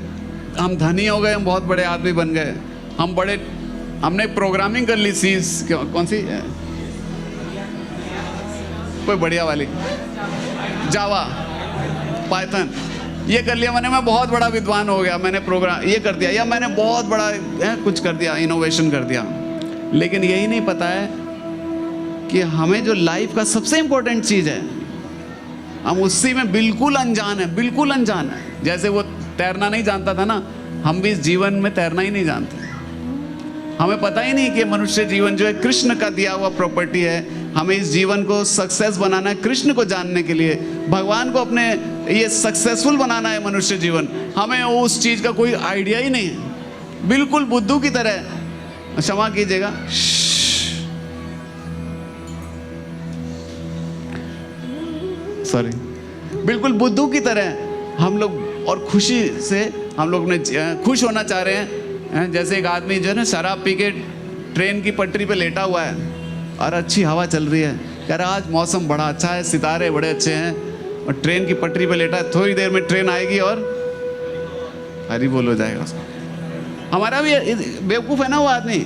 हम धनी हो गए, हम बहुत बड़े आदमी बन गए, हमने प्रोग्रामिंग कर ली, कौन सी कोई बढ़िया वाली, जावा, पाइथन, ये कर लिया मैंने, मैं बहुत बड़ा विद्वान हो गया, मैंने प्रोग्राम ये कर दिया, या मैंने बहुत बड़ा कुछ कर दिया, इनोवेशन कर दिया। लेकिन यही नहीं पता है कि हमें जो लाइफ का सबसे इंपॉर्टेंट चीज़ है, हम उसी में बिल्कुल अनजान है, बिल्कुल अनजान है। जैसे वो तैरना नहीं जानता था ना, हम भी इस जीवन में तैरना ही नहीं जानते। हमें पता ही नहीं कि मनुष्य जीवन जो है कृष्ण का दिया हुआ प्रॉपर्टी है। हमें इस जीवन को सक्सेस बनाना है, कृष्ण को जानने के लिए, भगवान को अपने ये सक्सेसफुल बनाना है मनुष्य जीवन। हमें उस चीज़ का कोई आइडिया ही नहीं है, बिल्कुल बुद्धू की तरह। क्षमा कीजिएगा, सॉरी, बिल्कुल बुद्धू की तरह हम लोग, और खुशी से हम लोग ने खुश होना चाह रहे हैं। जैसे एक आदमी जो है ना शराब पी के ट्रेन की पटरी पे लेटा हुआ है और अच्छी हवा चल रही है, कह रहा आज मौसम बड़ा अच्छा है, सितारे बड़े अच्छे हैं, और ट्रेन की पटरी पे लेटा है, थोड़ी देर में ट्रेन आएगी और हरी बोल हो जाएगा। हमारा भी बेवकूफ़ है ना वो आदमी।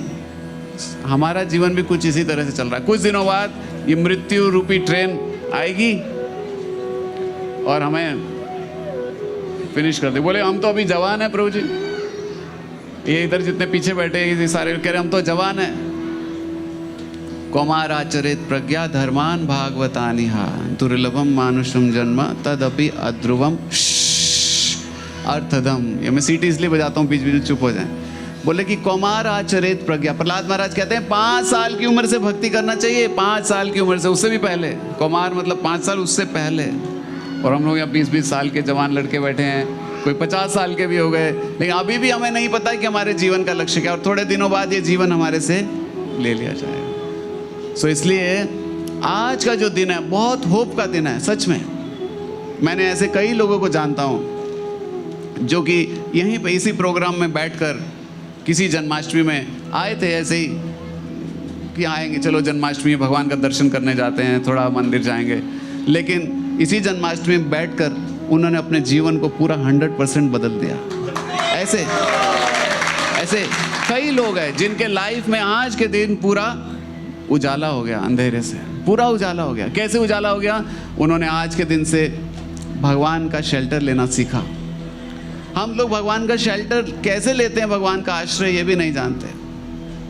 हमारा जीवन भी कुछ इसी तरह से चल रहा है। कुछ दिनों बाद ये मृत्यु रूपी ट्रेन आएगी और हमें फिनिश कर दे। बोले हम तो अभी जवान है प्रभु जी, ये इधर जितने पीछे बैठे हैं सारे कह रहे हम तो जवान है। कौमार आचरित प्रज्ञा धर्मान भागवतानिहा दुर्लभम मानुषम जन्म तदपि अध्रुवम अर्थदम। ये मैं सीटी इसलिए बजाता हूँ बीच बीच में, चुप हो जाए। बोले कि कौमार आचरित प्रज्ञा, प्रहलाद महाराज कहते हैं 5 साल की उम्र से भक्ति करना चाहिए, 5 साल की उम्र से, उससे भी पहले। कौमार मतलब 5 साल, उससे पहले। और हम लोग यहाँ 20-20 साल के जवान लड़के बैठे हैं, कोई 50 साल के भी हो गए, लेकिन अभी भी हमें नहीं पता कि हमारे जीवन का लक्ष्य क्या है, और थोड़े दिनों बाद ये जीवन हमारे से ले लिया जाएगा। सो इसलिए आज का जो दिन है बहुत होप का दिन है, सच में। मैंने ऐसे कई लोगों को जानता हूँ जो कि यहीं पे इसी प्रोग्राम में बैठकर किसी जन्माष्टमी में आए थे, ऐसे ही कि आएंगे, चलो जन्माष्टमी भगवान का दर्शन करने जाते हैं, थोड़ा मंदिर जाएंगे। लेकिन इसी जन्माष्टमी में बैठकर उन्होंने अपने जीवन को पूरा 100% बदल दिया। ऐसे ऐसे कई लोग हैं जिनके लाइफ में आज के दिन पूरा उजाला हो गया, अंधेरे से पूरा उजाला हो गया। कैसे उजाला हो गया? उन्होंने आज के दिन से भगवान का शेल्टर लेना सीखा। हम लोग भगवान का शेल्टर कैसे लेते हैं, भगवान का आश्रय, ये भी नहीं जानते,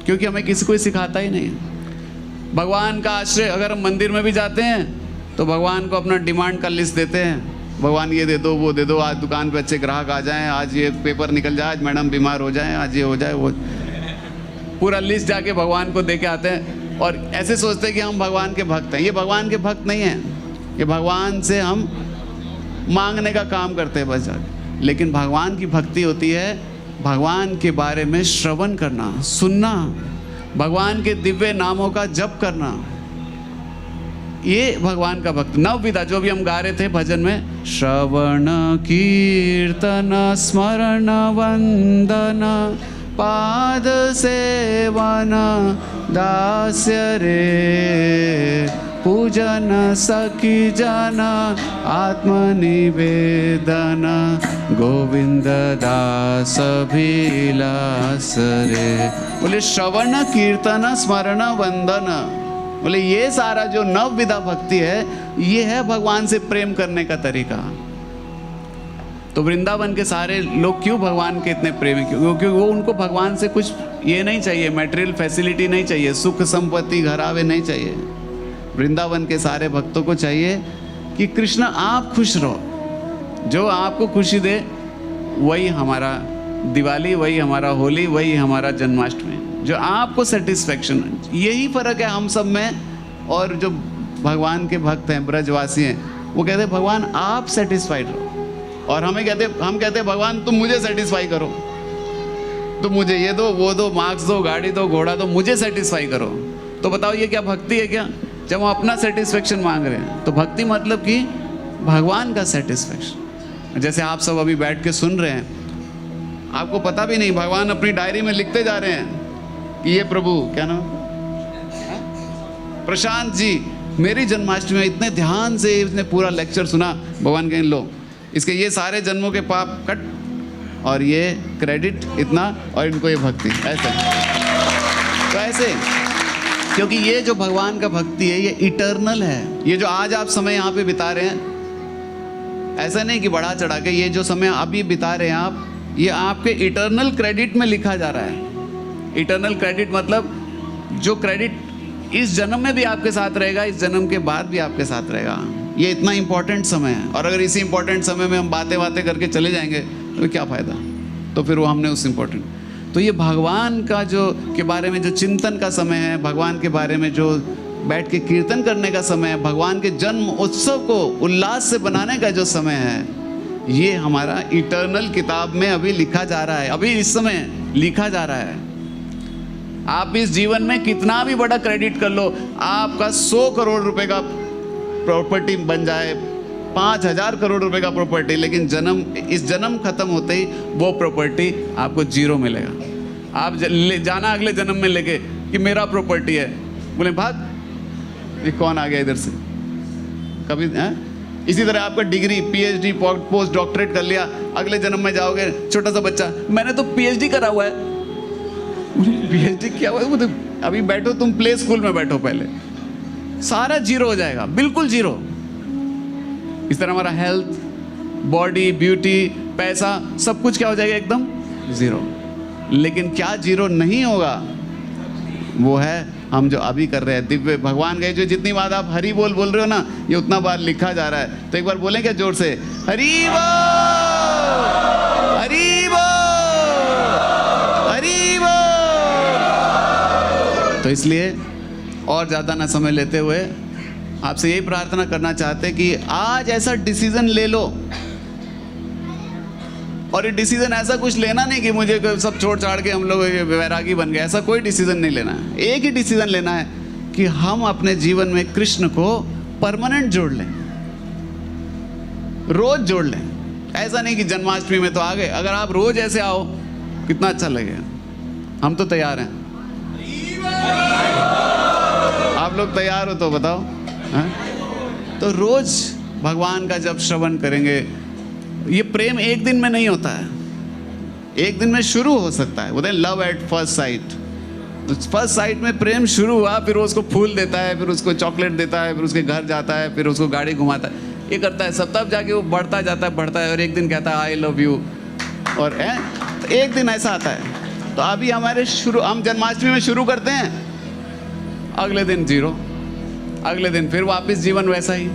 क्योंकि हमें किसी को सिखाता ही नहीं है। भगवान का आश्रय, अगर हम मंदिर में भी जाते हैं तो भगवान को अपना डिमांड का लिस्ट देते हैं, भगवान ये दे दो, वो दे दो, आज दुकान पे अच्छे ग्राहक आ जाएं, आज ये पेपर निकल जाए, आज मैडम बीमार हो जाएं, आज ये हो जाए, वो पूरा लिस्ट जाके भगवान को दे के आते हैं। और ऐसे सोचते हैं कि हम भगवान के भक्त हैं। ये भगवान के भक्त नहीं हैं, ये भगवान से हम मांगने का काम करते हैं बस जाके। लेकिन भगवान की भक्ति होती है भगवान के बारे में श्रवण करना, सुनना, भगवान के दिव्य नामों का जप करना, ये भगवान का भक्त। नवविधा जो भी हम गा रहे थे भजन में, श्रवण कीर्तन स्मरण वंदन पाद सेवन दास्य रे पूजन सखी जन आत्मनिवेदन गोविंद दास अभिलाष रे। बोले श्रवण कीर्तन स्मरण वंदन, बोले ये सारा जो नवविधा भक्ति है ये है भगवान से प्रेम करने का तरीका। तो वृंदावन के सारे लोग क्यों भगवान के इतने प्रेमी, क्योंकि वो उनको भगवान से कुछ ये नहीं चाहिए, मटेरियल फैसिलिटी नहीं चाहिए, सुख संपत्ति घरावे नहीं चाहिए। वृंदावन के सारे भक्तों को चाहिए कि कृष्ण आप खुश रहो, जो आपको खुशी दे वही हमारा दिवाली, वही हमारा होली, वही हमारा जन्माष्टमी, जो आपको सेटिस्फेक्शन। यही फ़र्क है हम सब में और जो भगवान के भक्त हैं, ब्रजवासी हैं, वो कहते हैं भगवान आप सेटिस्फाइड रहो, और हम कहते हैं भगवान तुम मुझे सेटिस्फाई करो, तुम मुझे ये दो, वो दो, मार्क्स दो, गाड़ी दो, घोड़ा दो, मुझे सेटिस्फाई करो। तो बताओ ये क्या भक्ति है क्या? जब हम अपना सेटिस्फेक्शन मांग रहे हैं तो भक्ति मतलब कि भगवान का सेटिस्फेक्शन। जैसे आप सब अभी बैठ के सुन रहे हैं, आपको पता भी नहीं, भगवान अपनी डायरी में लिखते जा रहे हैं कि ये प्रभु, क्या नाम, प्रशांत जी मेरी जन्माष्टमी में इतने ध्यान से इसने पूरा लेक्चर सुना, भगवान कहें लो इसके ये सारे जन्मों के पाप कट, और ये क्रेडिट इतना, और इनको ये भक्ति, ऐसे। तो ऐसे, क्योंकि ये जो भगवान का भक्ति है ये इटर्नल है। ये जो आज आप समय यहाँ पे बिता रहे हैं ऐसा नहीं कि बढ़ा चढ़ा के, ये जो समय अभी बिता रहे हैं आप, ये आपके इटर्नल क्रेडिट में लिखा जा रहा है। इटर्नल क्रेडिट मतलब जो क्रेडिट इस जन्म में भी आपके साथ रहेगा, इस जन्म के बाद भी आपके साथ रहेगा। ये इतना इंपॉर्टेंट समय है, और अगर इसी इंपॉर्टेंट समय में हम बातें करके चले जाएंगे तो क्या फ़ायदा? तो फिर वो हमने उस इम्पोर्टेंट, तो ये भगवान का जो के बारे में जो चिंतन का समय है, भगवान के बारे में जो बैठ के कीर्तन करने का समय है, भगवान के जन्म उत्सव को उल्लास से बनाने का जो समय है, ये हमारा इटर्नल किताब में अभी लिखा जा रहा है, अभी इस समय लिखा जा रहा है। आप इस जीवन में कितना भी बड़ा क्रेडिट कर लो, आपका 100 करोड़ रुपए का प्रॉपर्टी बन जाए, 5000 करोड़ रुपए का प्रॉपर्टी, लेकिन इस जन्म खत्म होते ही वो प्रॉपर्टी आपको 0 मिलेगा। आप जाना अगले जन्म में लेके कि मेरा प्रॉपर्टी है, बोले भाग, ये कौन आ गया इधर से? कभी है? इसी तरह आपका डिग्री, पीएचडी, पोस्ट डॉक्टरेट कर लिया, अगले जन्म में जाओगे छोटा सा बच्चा, मैंने तो पीएचडी करा हुआ है। पीएचडी क्या हुआ है? अभी बैठो तुम प्ले स्कूल में बैठो, पहले सारा 0 हो जाएगा, बिल्कुल 0। इस तरह हमारा हेल्थ, बॉडी, ब्यूटी, पैसा, सब कुछ क्या हो जाएगा? एकदम 0। लेकिन क्या 0 नहीं होगा? वो है हम जो अभी कर रहे हैं, दिव्य भगवान गए जो जितनी बार आप हरि बोल रहे हो ना, ये उतना बार लिखा जा रहा है। तो एक बार बोलें क्या जोर से, हरि बोल, हरि बोल, हरि बोल। तो इसलिए और ज़्यादा ना समय लेते हुए आपसे यही प्रार्थना करना चाहते कि आज ऐसा डिसीजन ले लो, और ये डिसीजन ऐसा कुछ लेना नहीं कि मुझे सब छोड़ छाड़ के हम लोग वैरागी बन गए, ऐसा कोई डिसीजन नहीं लेना है। एक ही डिसीजन लेना है कि हम अपने जीवन में कृष्ण को परमानेंट जोड़ लें, रोज जोड़ लें। ऐसा नहीं कि जन्माष्टमी में तो आ गए, अगर आप रोज ऐसे आओ कितना अच्छा लगेगा। हम तो तैयार हैं, आप लोग तैयार हो तो बताओ। हाँ? तो रोज भगवान का जब श्रवण करेंगे, ये प्रेम एक दिन में नहीं होता है, एक दिन में शुरू हो सकता है। बोलते हैं love at first sight. First sight में प्रेम शुरू हुआ, फिर वो उसको फूल देता है, फिर उसको चॉकलेट देता है, फिर उसके घर जाता है, फिर उसको गाड़ी घुमाता है, ये करता है सब, तब जाके वो बढ़ता जाता है, बढ़ता है, और एक दिन कहता है आई लव यू, और एक दिन ऐसा आता है। तो अभी हमारे हम जन्माष्टमी में शुरू करते हैं, अगले दिन 0, अगले दिन फिर वापस जीवन वैसा ही।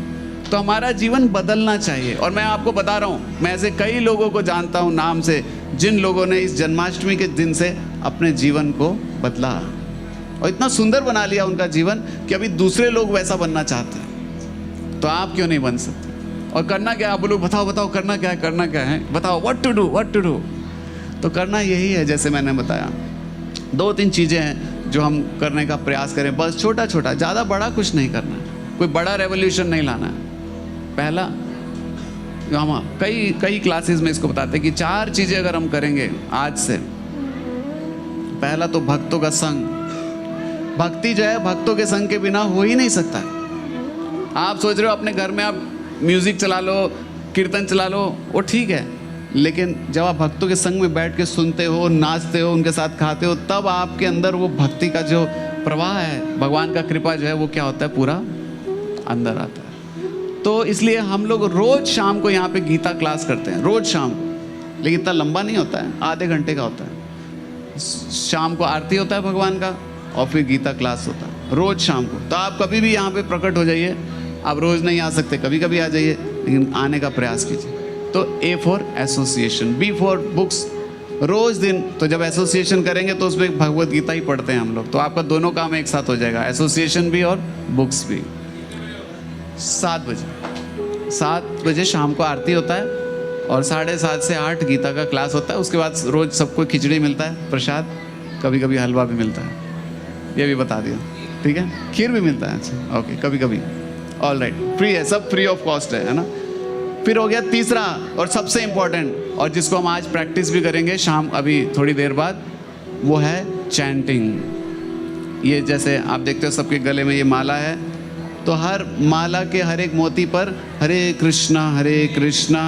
तो हमारा जीवन बदलना चाहिए। और मैं आपको बता रहा हूँ, मैं ऐसे कई लोगों को जानता हूँ नाम से, जिन लोगों ने इस जन्माष्टमी के दिन से अपने जीवन को बदला और इतना सुंदर बना लिया उनका जीवन कि अभी दूसरे लोग वैसा बनना चाहते हैं। तो आप क्यों नहीं बन सकते? और करना क्या? आप बोलो बताओ बताओ करना क्या है, करना क्या है, बताओ व्हाट टू डू। तो करना यही है, जैसे मैंने बताया 2-3 चीज़ें हैं जो हम करने का प्रयास करें, बस छोटा छोटा, ज़्यादा बड़ा कुछ नहीं करना है, कोई बड़ा रेवोल्यूशन नहीं लाना है। पहला, हम कई क्लासेस में इसको बताते हैं कि 4 चीज़ें अगर हम करेंगे आज से। पहला तो भक्तों का संग। भक्ति जो है भक्तों के संग के बिना हो ही नहीं सकता। आप सोच रहे हो अपने घर में आप म्यूज़िक चला लो, कीर्तन चला लो, वो ठीक है, लेकिन जब आप भक्तों के संग में बैठ के सुनते हो, नाचते हो, उनके साथ खाते हो, तब आपके अंदर वो भक्ति का जो प्रवाह है, भगवान का कृपा जो है वो क्या होता है, पूरा अंदर आता है। तो इसलिए हम लोग रोज़ शाम को यहाँ पे गीता क्लास करते हैं, रोज़ शाम को, लेकिन इतना लंबा नहीं होता है, आधे घंटे का होता है। शाम को आरती होता है भगवान का, और फिर गीता क्लास होता है रोज़ शाम को। तो आप कभी भी यहाँ पे प्रकट हो जाइए, आप रोज़ नहीं आ सकते, कभी कभी आ जाइए, लेकिन आने का प्रयास कीजिए। तो A for association, B for books, रोज़ दिन। तो जब एसोसिएशन करेंगे तो उसमें भगवत गीता ही पढ़ते हैं हम लोग, तो आपका दोनों काम एक साथ हो जाएगा, एसोसिएशन भी और बुक्स भी। 7 बजे शाम को आरती होता है, और 7:30 से 8 गीता का क्लास होता है। उसके बाद रोज़ सबको खिचड़ी मिलता है, प्रसाद, कभी कभी हलवा भी मिलता है, ये भी बता दिया, ठीक है, खीर भी मिलता है, अच्छा ओके, कभी कभी, ऑल राइट, फ्री है, सब फ्री ऑफ कॉस्ट है ना। फिर हो गया तीसरा और सबसे इम्पोर्टेंट, और जिसको हम आज प्रैक्टिस भी करेंगे शाम, अभी थोड़ी देर बाद, वो है चैंटिंग। ये जैसे आप देखते हो सबके गले में ये माला है, तो हर माला के हर एक मोती पर हरे कृष्णा कृष्णा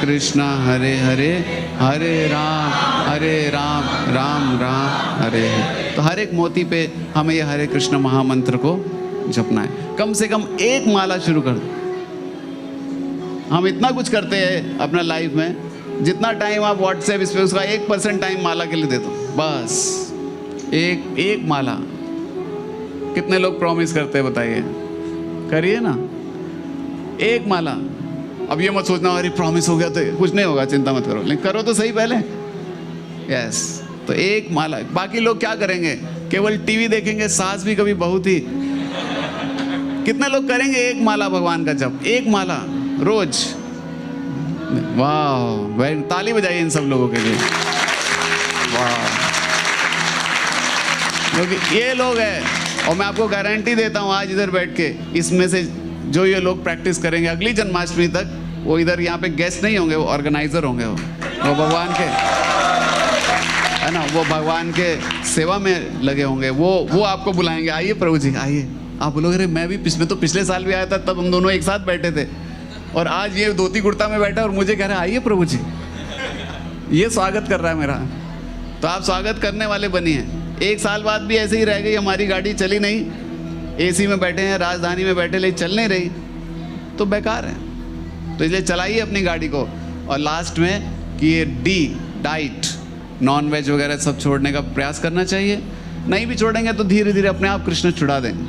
कृष्णा हरे हरे, हरे राम राम राम हरे हरे। तो हर एक मोती पे हमें ये हरे कृष्ण महामंत्र को जपना है। कम से कम एक माला शुरू कर दो, हम इतना कुछ करते हैं अपना लाइफ में, जितना टाइम आप व्हाट्सएप इस पे उसका 1% टाइम माला के लिए दे दो, बस एक माला। कितने लोग प्रॉमिस करते हैं बताइए? करिए ना, एक माला। अब ये मत सोचना अरे प्रॉमिस हो गया तो कुछ नहीं होगा, चिंता मत करो, लेकिन करो तो सही पहले। यस, तो एक माला। बाकी लोग क्या करेंगे? केवल टीवी देखेंगे, सास भी कभी बहू थी। कितने लोग करेंगे एक माला भगवान का जप, एक माला रोज? वाह, वेरी, ताली बजाइए इन सब लोगों के लिए। वाह, क्योंकि ये लोग हैं, और मैं आपको गारंटी देता हूँ आज इधर बैठ के, इसमें से जो ये लोग प्रैक्टिस करेंगे अगली जन्माष्टमी तक, वो इधर यहाँ पे गेस्ट नहीं होंगे, वो ऑर्गेनाइजर होंगे। वो भगवान के, है ना, वो भगवान के सेवा में लगे होंगे। वो आपको बुलाएंगे, आइए प्रभु जी आइए। आप बोलोगे अरे मैं भी पिछले साल भी आया था, तब हम दोनों एक साथ बैठे थे, और आज ये धोती कुर्ता में बैठा और मुझे कह रहा है आइए प्रभु जी, ये स्वागत कर रहा है मेरा। तो आप स्वागत करने वाले बनिए। एक साल बाद भी ऐसे ही रह गई, हमारी गाड़ी चली नहीं, एसी में बैठे हैं, राजधानी में बैठे, लेकिन चल नहीं रही, तो बेकार है। तो इसलिए चलाइए अपनी गाड़ी को। और लास्ट में कि ये डाइट, नॉन वेज वगैरह सब छोड़ने का प्रयास करना चाहिए। नहीं भी छोड़ेंगे तो धीरे धीरे अपने आप कृष्ण छुड़ा देंगे,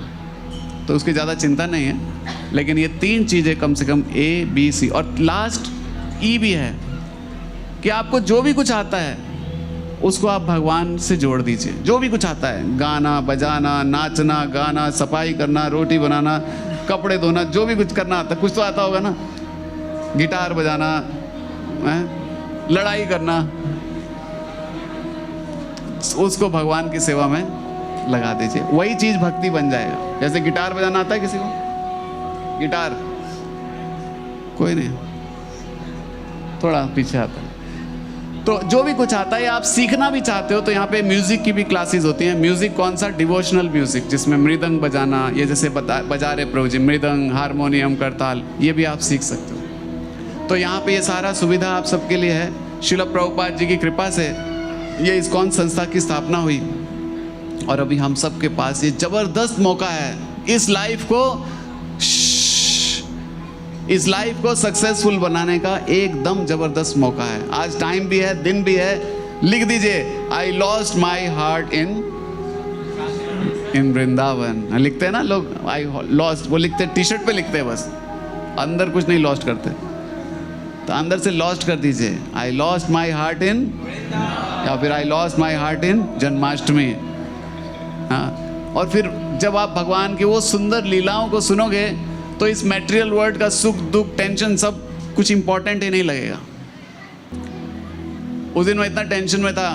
तो उसकी ज़्यादा चिंता नहीं है। लेकिन ये 3 चीज़ें कम से कम A, B, C और लास्ट E भी है कि आपको जो भी कुछ आता है उसको आप भगवान से जोड़ दीजिए। जो भी कुछ आता है, गाना बजाना, नाचना गाना, सफाई करना, रोटी बनाना, कपड़े धोना, जो भी कुछ करना आता है, कुछ तो आता होगा ना, गिटार बजाना, लड़ाई करना, उसको भगवान की सेवा में लगा दीजिए। वही चीज़ भक्ति बन जाएगा। जैसे गिटार बजाना आता है किसी को? गिटार कोई नहीं, थोड़ा पीछे आता है। तो जो भी कुछ आता है, आप सीखना भी चाहते हो तो यहाँ पे म्यूजिक की भी क्लासेस होती हैं। म्यूजिक कौन सा? डिवोशनल म्यूजिक, जिसमें मृदंग बजाना, ये जैसे बजा रहे प्रभु जी, मृदंग, हारमोनियम, करताल, ये भी आप सीख सकते हो। तो यहाँ पे ये सारा सुविधा आप सबके लिए है। श्रील प्रभुपाद जी की कृपा से ये इस्कॉन संस्था की स्थापना हुई, और अभी हम सब के पास ये जबरदस्त मौका है इस लाइफ को सक्सेसफुल बनाने का एकदम जबरदस्त मौका है। आज टाइम भी है, दिन भी है। लिख दीजिए I lost my heart in Vrindavan. लिखते हैं ना लोग, आई लॉस्ट, वो लिखते टी शर्ट पे लिखते हैं, बस अंदर कुछ नहीं लॉस्ट करते। तो अंदर से लॉस्ट कर दीजिए, I lost my heart in, या फिर I lost my heart in Janmashtami. हाँ, और फिर जब आप भगवान की वो सुंदर लीलाओं को सुनोगे तो इस मैटेरियल वर्ल्ड का सुख दुख टेंशन सब कुछ इंपॉर्टेंट ही नहीं लगेगा। उस दिन मैं इतना टेंशन में था,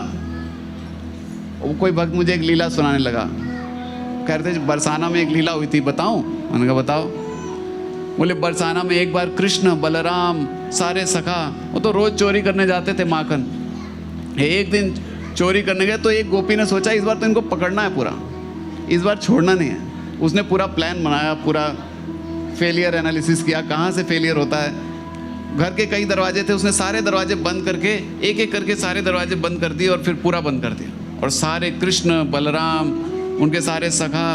कोई भक्त मुझे एक लीला सुनाने लगा, कह रहे थे बरसाना में एक लीला हुई थी, बताऊं? मैंने कहा बताओ। बोले बरसाना में एक बार कृष्ण, बलराम, सारे सखा, वो तो रोज चोरी करने जाते थे माखन। एक दिन चोरी करने गए तो एक गोपी ने सोचा इस बार तो इनको पकड़ना है पूरा, इस बार छोड़ना नहीं है। उसने पूरा प्लान बनाया, पूरा फेलियर एनालिसिस किया, कहाँ से फेलियर होता है। घर के कई दरवाजे थे, उसने सारे दरवाजे बंद करके एक एक करके सारे दरवाजे बंद कर दिए और फिर पूरा बंद कर दिया। और सारे कृष्ण, बलराम, उनके सारे सखा,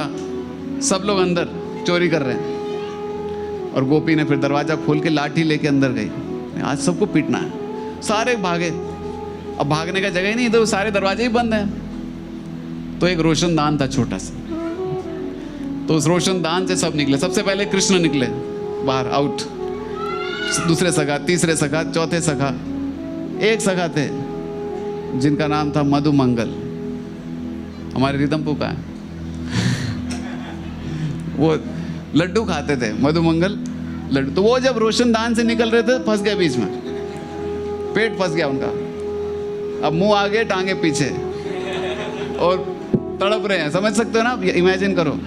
सब लोग अंदर चोरी कर रहे हैं। और गोपी ने फिर दरवाज़ा खोल के लाठी लेके अंदर गई, आज सबको पीटना है। सारे भागे, अब भागने का जगह ही नहीं, तो सारे दरवाजे ही बंद हैं। तो एक रोशनदान था छोटा सा, तो उस रोशनदान से सब निकले। सबसे पहले कृष्ण निकले बाहर, आउट। दूसरे सखा, तीसरे सखा, चौथे सखा। एक सखा थे जिनका नाम था मधुमंगल, हमारे रिदमपुर का है। वो लड्डू खाते थे, मधुमंगल लड्डू। तो वो जब रोशनदान से निकल रहे थे फंस गए बीच में, पेट फंस गया उनका। अब मुंह आगे टांगे पीछे और तड़प रहे हैं, समझ सकते हो ना, इमेजिन करो।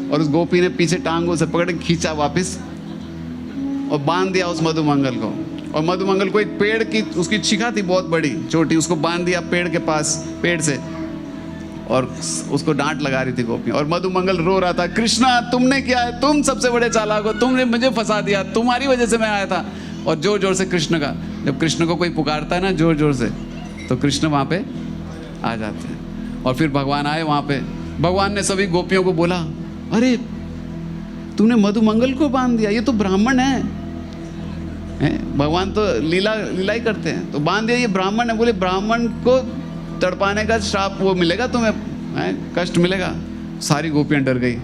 और उस गोपी ने पीछे टांगों से पकड़ के खींचा वापस और बांध दिया उस मधुमंगल को। और मधुमंगल को एक पेड़ की, उसकी शिखा थी बहुत बड़ी छोटी, उसको बांध दिया पेड़ के पास, पेड़ से, और उसको डांट लगा रही थी गोपी। और मधुमंगल रो रहा था, कृष्णा तुमने क्या है, तुम सबसे बड़े चालाक हो, तुमने मुझे फंसा दिया, तुम्हारी वजह से मैं आया था। और जोर जोर से कृष्ण का, जब कृष्ण को कोई पुकारता है ना जोर जोर से, तो कृष्ण वहाँ पे आ जाते हैं। और फिर भगवान आए वहाँ पे। भगवान ने सभी गोपियों को बोला, अरे तूने मधुमंगल को बांध दिया, ये तो ब्राह्मण है, भगवान तो लीला लीला ही करते हैं। तो बांध दिया, ये ब्राह्मण है, बोले ब्राह्मण को तड़पाने का श्राप वो मिलेगा तुम्हें, कष्ट मिलेगा। सारी गोपियाँ डर गई,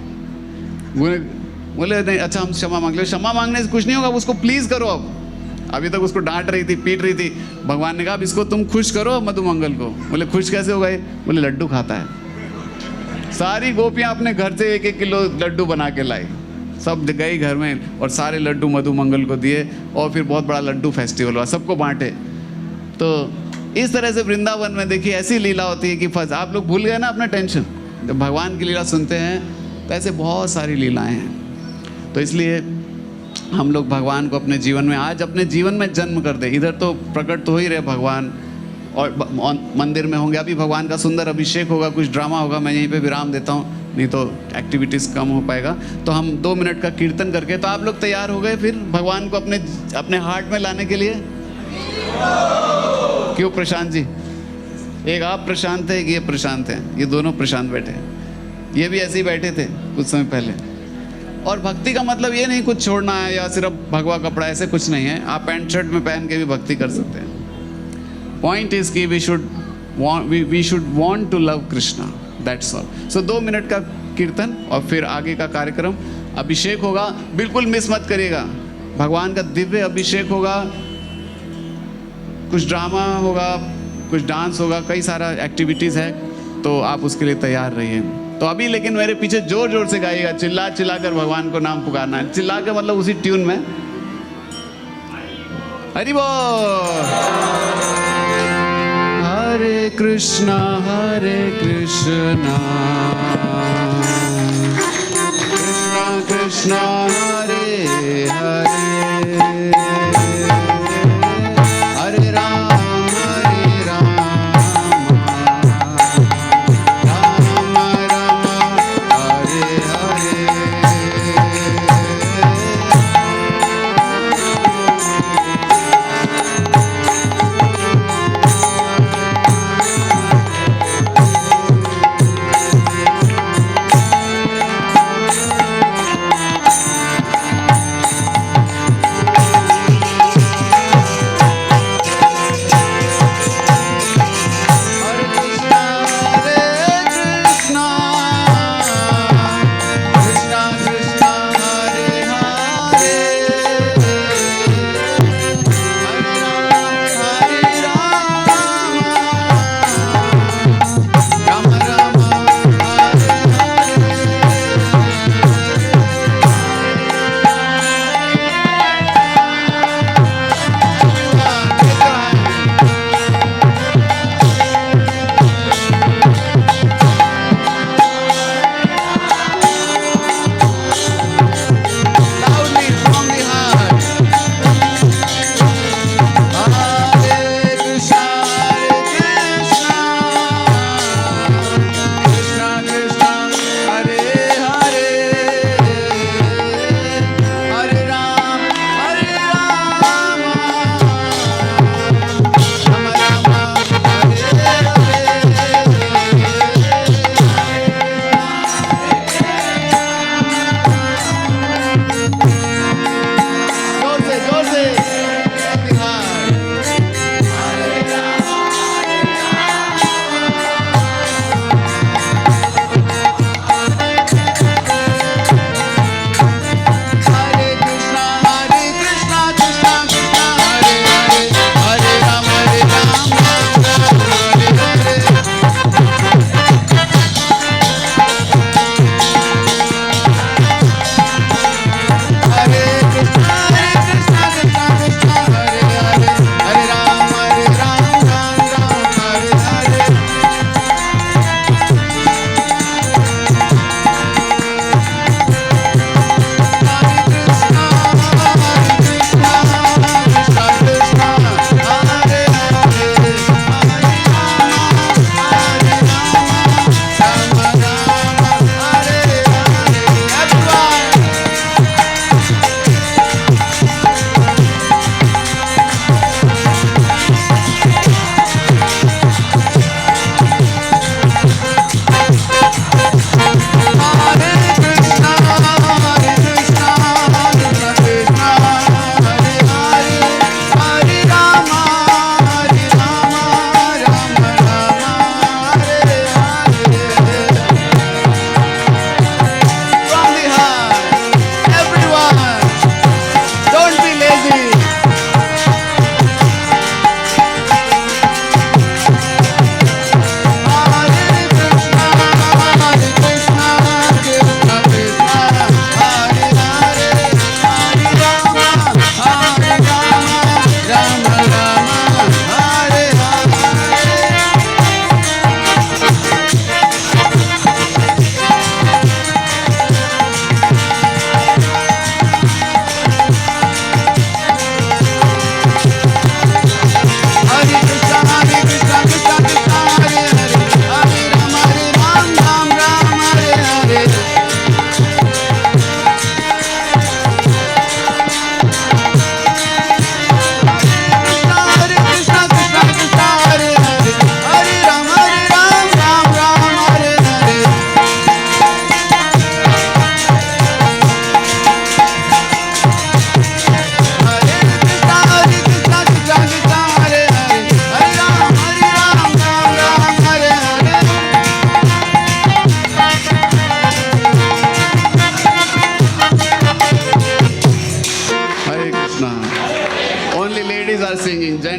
बोले नहीं अच्छा हम क्षमा मांग ले। क्षमा मांगने से कुछ नहीं होगा, उसको प्लीज करो। अब अभी तक उसको डांट रही थी, पीट रही थी। भगवान ने कहा अब इसको तुम खुश करो मधुमंगल को। बोले खुश कैसे होगा ये? बोले लड्डू खाता है। सारी गोपियां अपने घर से 1-1 किलो लड्डू बना के लाई, सब गई घर में और सारे लड्डू मधुमंगल को दिए और फिर बहुत बड़ा लड्डू फेस्टिवल हुआ, सबको बांटे। तो इस तरह से वृंदावन में देखिए ऐसी लीला होती है कि फंस आप लोग भूल गए ना अपना टेंशन। जब भगवान की लीला सुनते हैं तो ऐसे बहुत सारी लीलाएं हैं। तो इसलिए हम लोग भगवान को अपने जीवन में, आज अपने जीवन में जन्म कर दे। इधर तो प्रकट तो हो ही रहे भगवान और मंदिर में होंगे, अभी भगवान का सुंदर अभिषेक होगा, कुछ ड्रामा होगा। मैं यहीं पे विराम देता हूँ, नहीं तो एक्टिविटीज़ कम हो पाएगा। तो हम 2 मिनट का कीर्तन करके, तो आप लोग तैयार हो गए फिर भगवान को अपने हार्ट में लाने के लिए? क्यों प्रशांत जी? एक आप प्रशांत है, एक ये प्रशांत है, ये दोनों प्रशांत बैठे हैं। ये भी ऐसे ही बैठे थे कुछ समय पहले। और भक्ति का मतलब ये नहीं कुछ छोड़ना है या सिर्फ भगवा कपड़ा, ऐसे कुछ नहीं है। आप पैंट शर्ट में पहन के भी भक्ति कर सकते हैं। पॉइंट इज कि we should want to love Krishna, that's all. So 2 minute का कीर्तन और फिर आगे का कार्यक्रम अभिषेक होगा, बिल्कुल मिस मत करिएगा। भगवान का दिव्य अभिषेक होगा, कुछ ड्रामा होगा, कुछ डांस होगा, कई सारा एक्टिविटीज़ है, तो आप उसके लिए तैयार रहिए। तो अभी लेकिन मेरे पीछे जोर जोर से गाइएगा, चिल्ला चिल्ला कर भगवान को नाम पुकारना है। चिल्ला के मतलब उसी ट्यून में, हरि बोल। हरे कृष्णा कृष्णा कृष्णा हरे हरे, हरे Ram Ram Ram Hare Hare.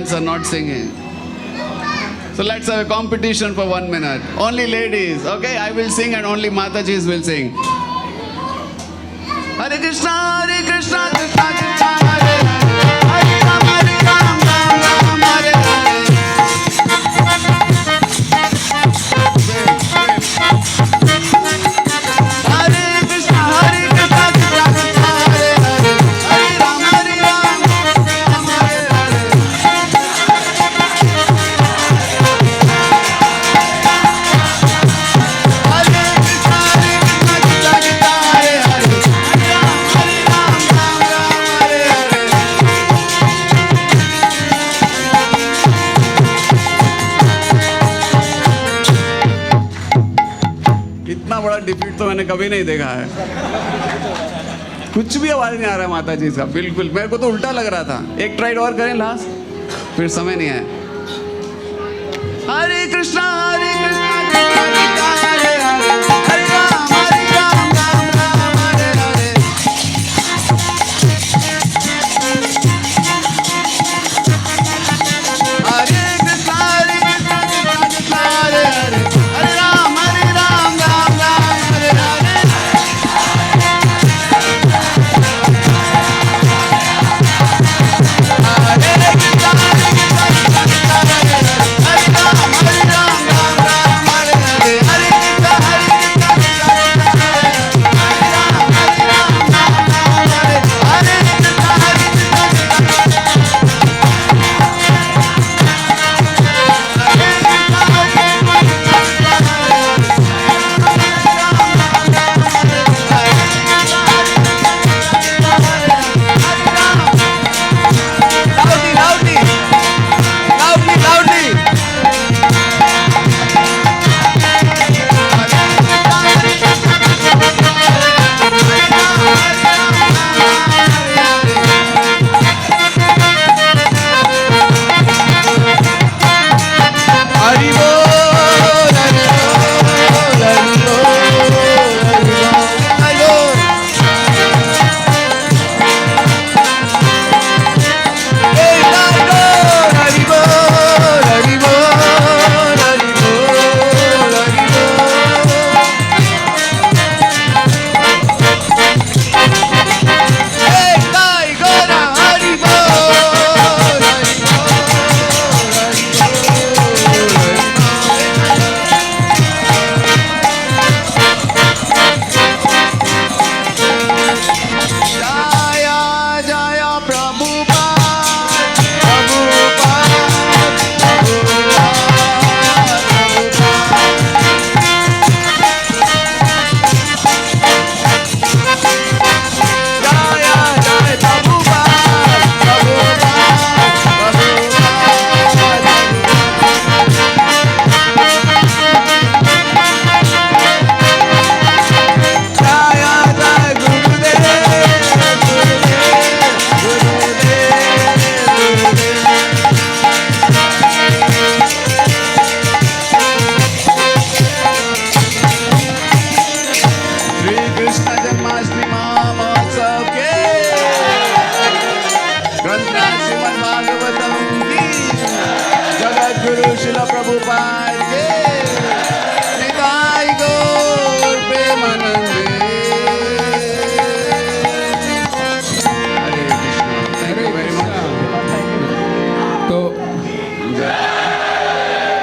gents are not singing. So let's have a competition for 1 minute. Only ladies, okay? I will sing and only Matajis will sing. Hare Krishna, Krishna Krishna, Hare Hare, Hare Ram, Ram Ram, Hare Hare. Hare Krishna, Krishna Krishna, Hare Hare, Hare Ram, Ram Ram, Hare Hare. इतना बड़ा defeat तो मैंने कभी नहीं देखा है। कुछ भी आवाज नहीं आ रहा है माता जी का, बिल्कुल। मेरे को तो उल्टा लग रहा था। एक ट्राइड और करें लास्ट, फिर समय नहीं है। हरे कृष्णा कृष्णा कृष्णा, हरे हरे, हरे राम राम राम, हरे हरे। हरे कृष्णा कृष्णा कृष्णा, हरे हरे, हरे राम राम राम, हरे हरे।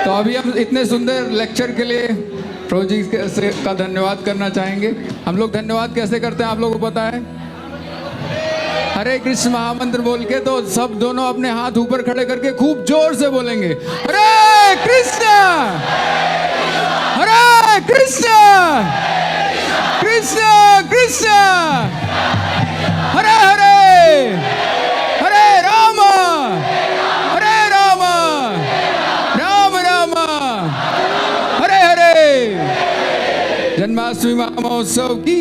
तो अभी हम इतने सुंदर लेक्चर के लिए प्रभु जी का धन्यवाद करना चाहेंगे। हम लोग धन्यवाद कैसे करते हैं आप लोगों को पता है? हरे कृष्ण महामंत्र बोल के तो सब दोनों अपने हाथ ऊपर खड़े करके खूब जोर से बोलेंगे, हरे कृष्ण कृष्ण कृष्ण हरे हरे, हरे राम राम राम हरे हरे। जन्माष्टमी महोत्सव की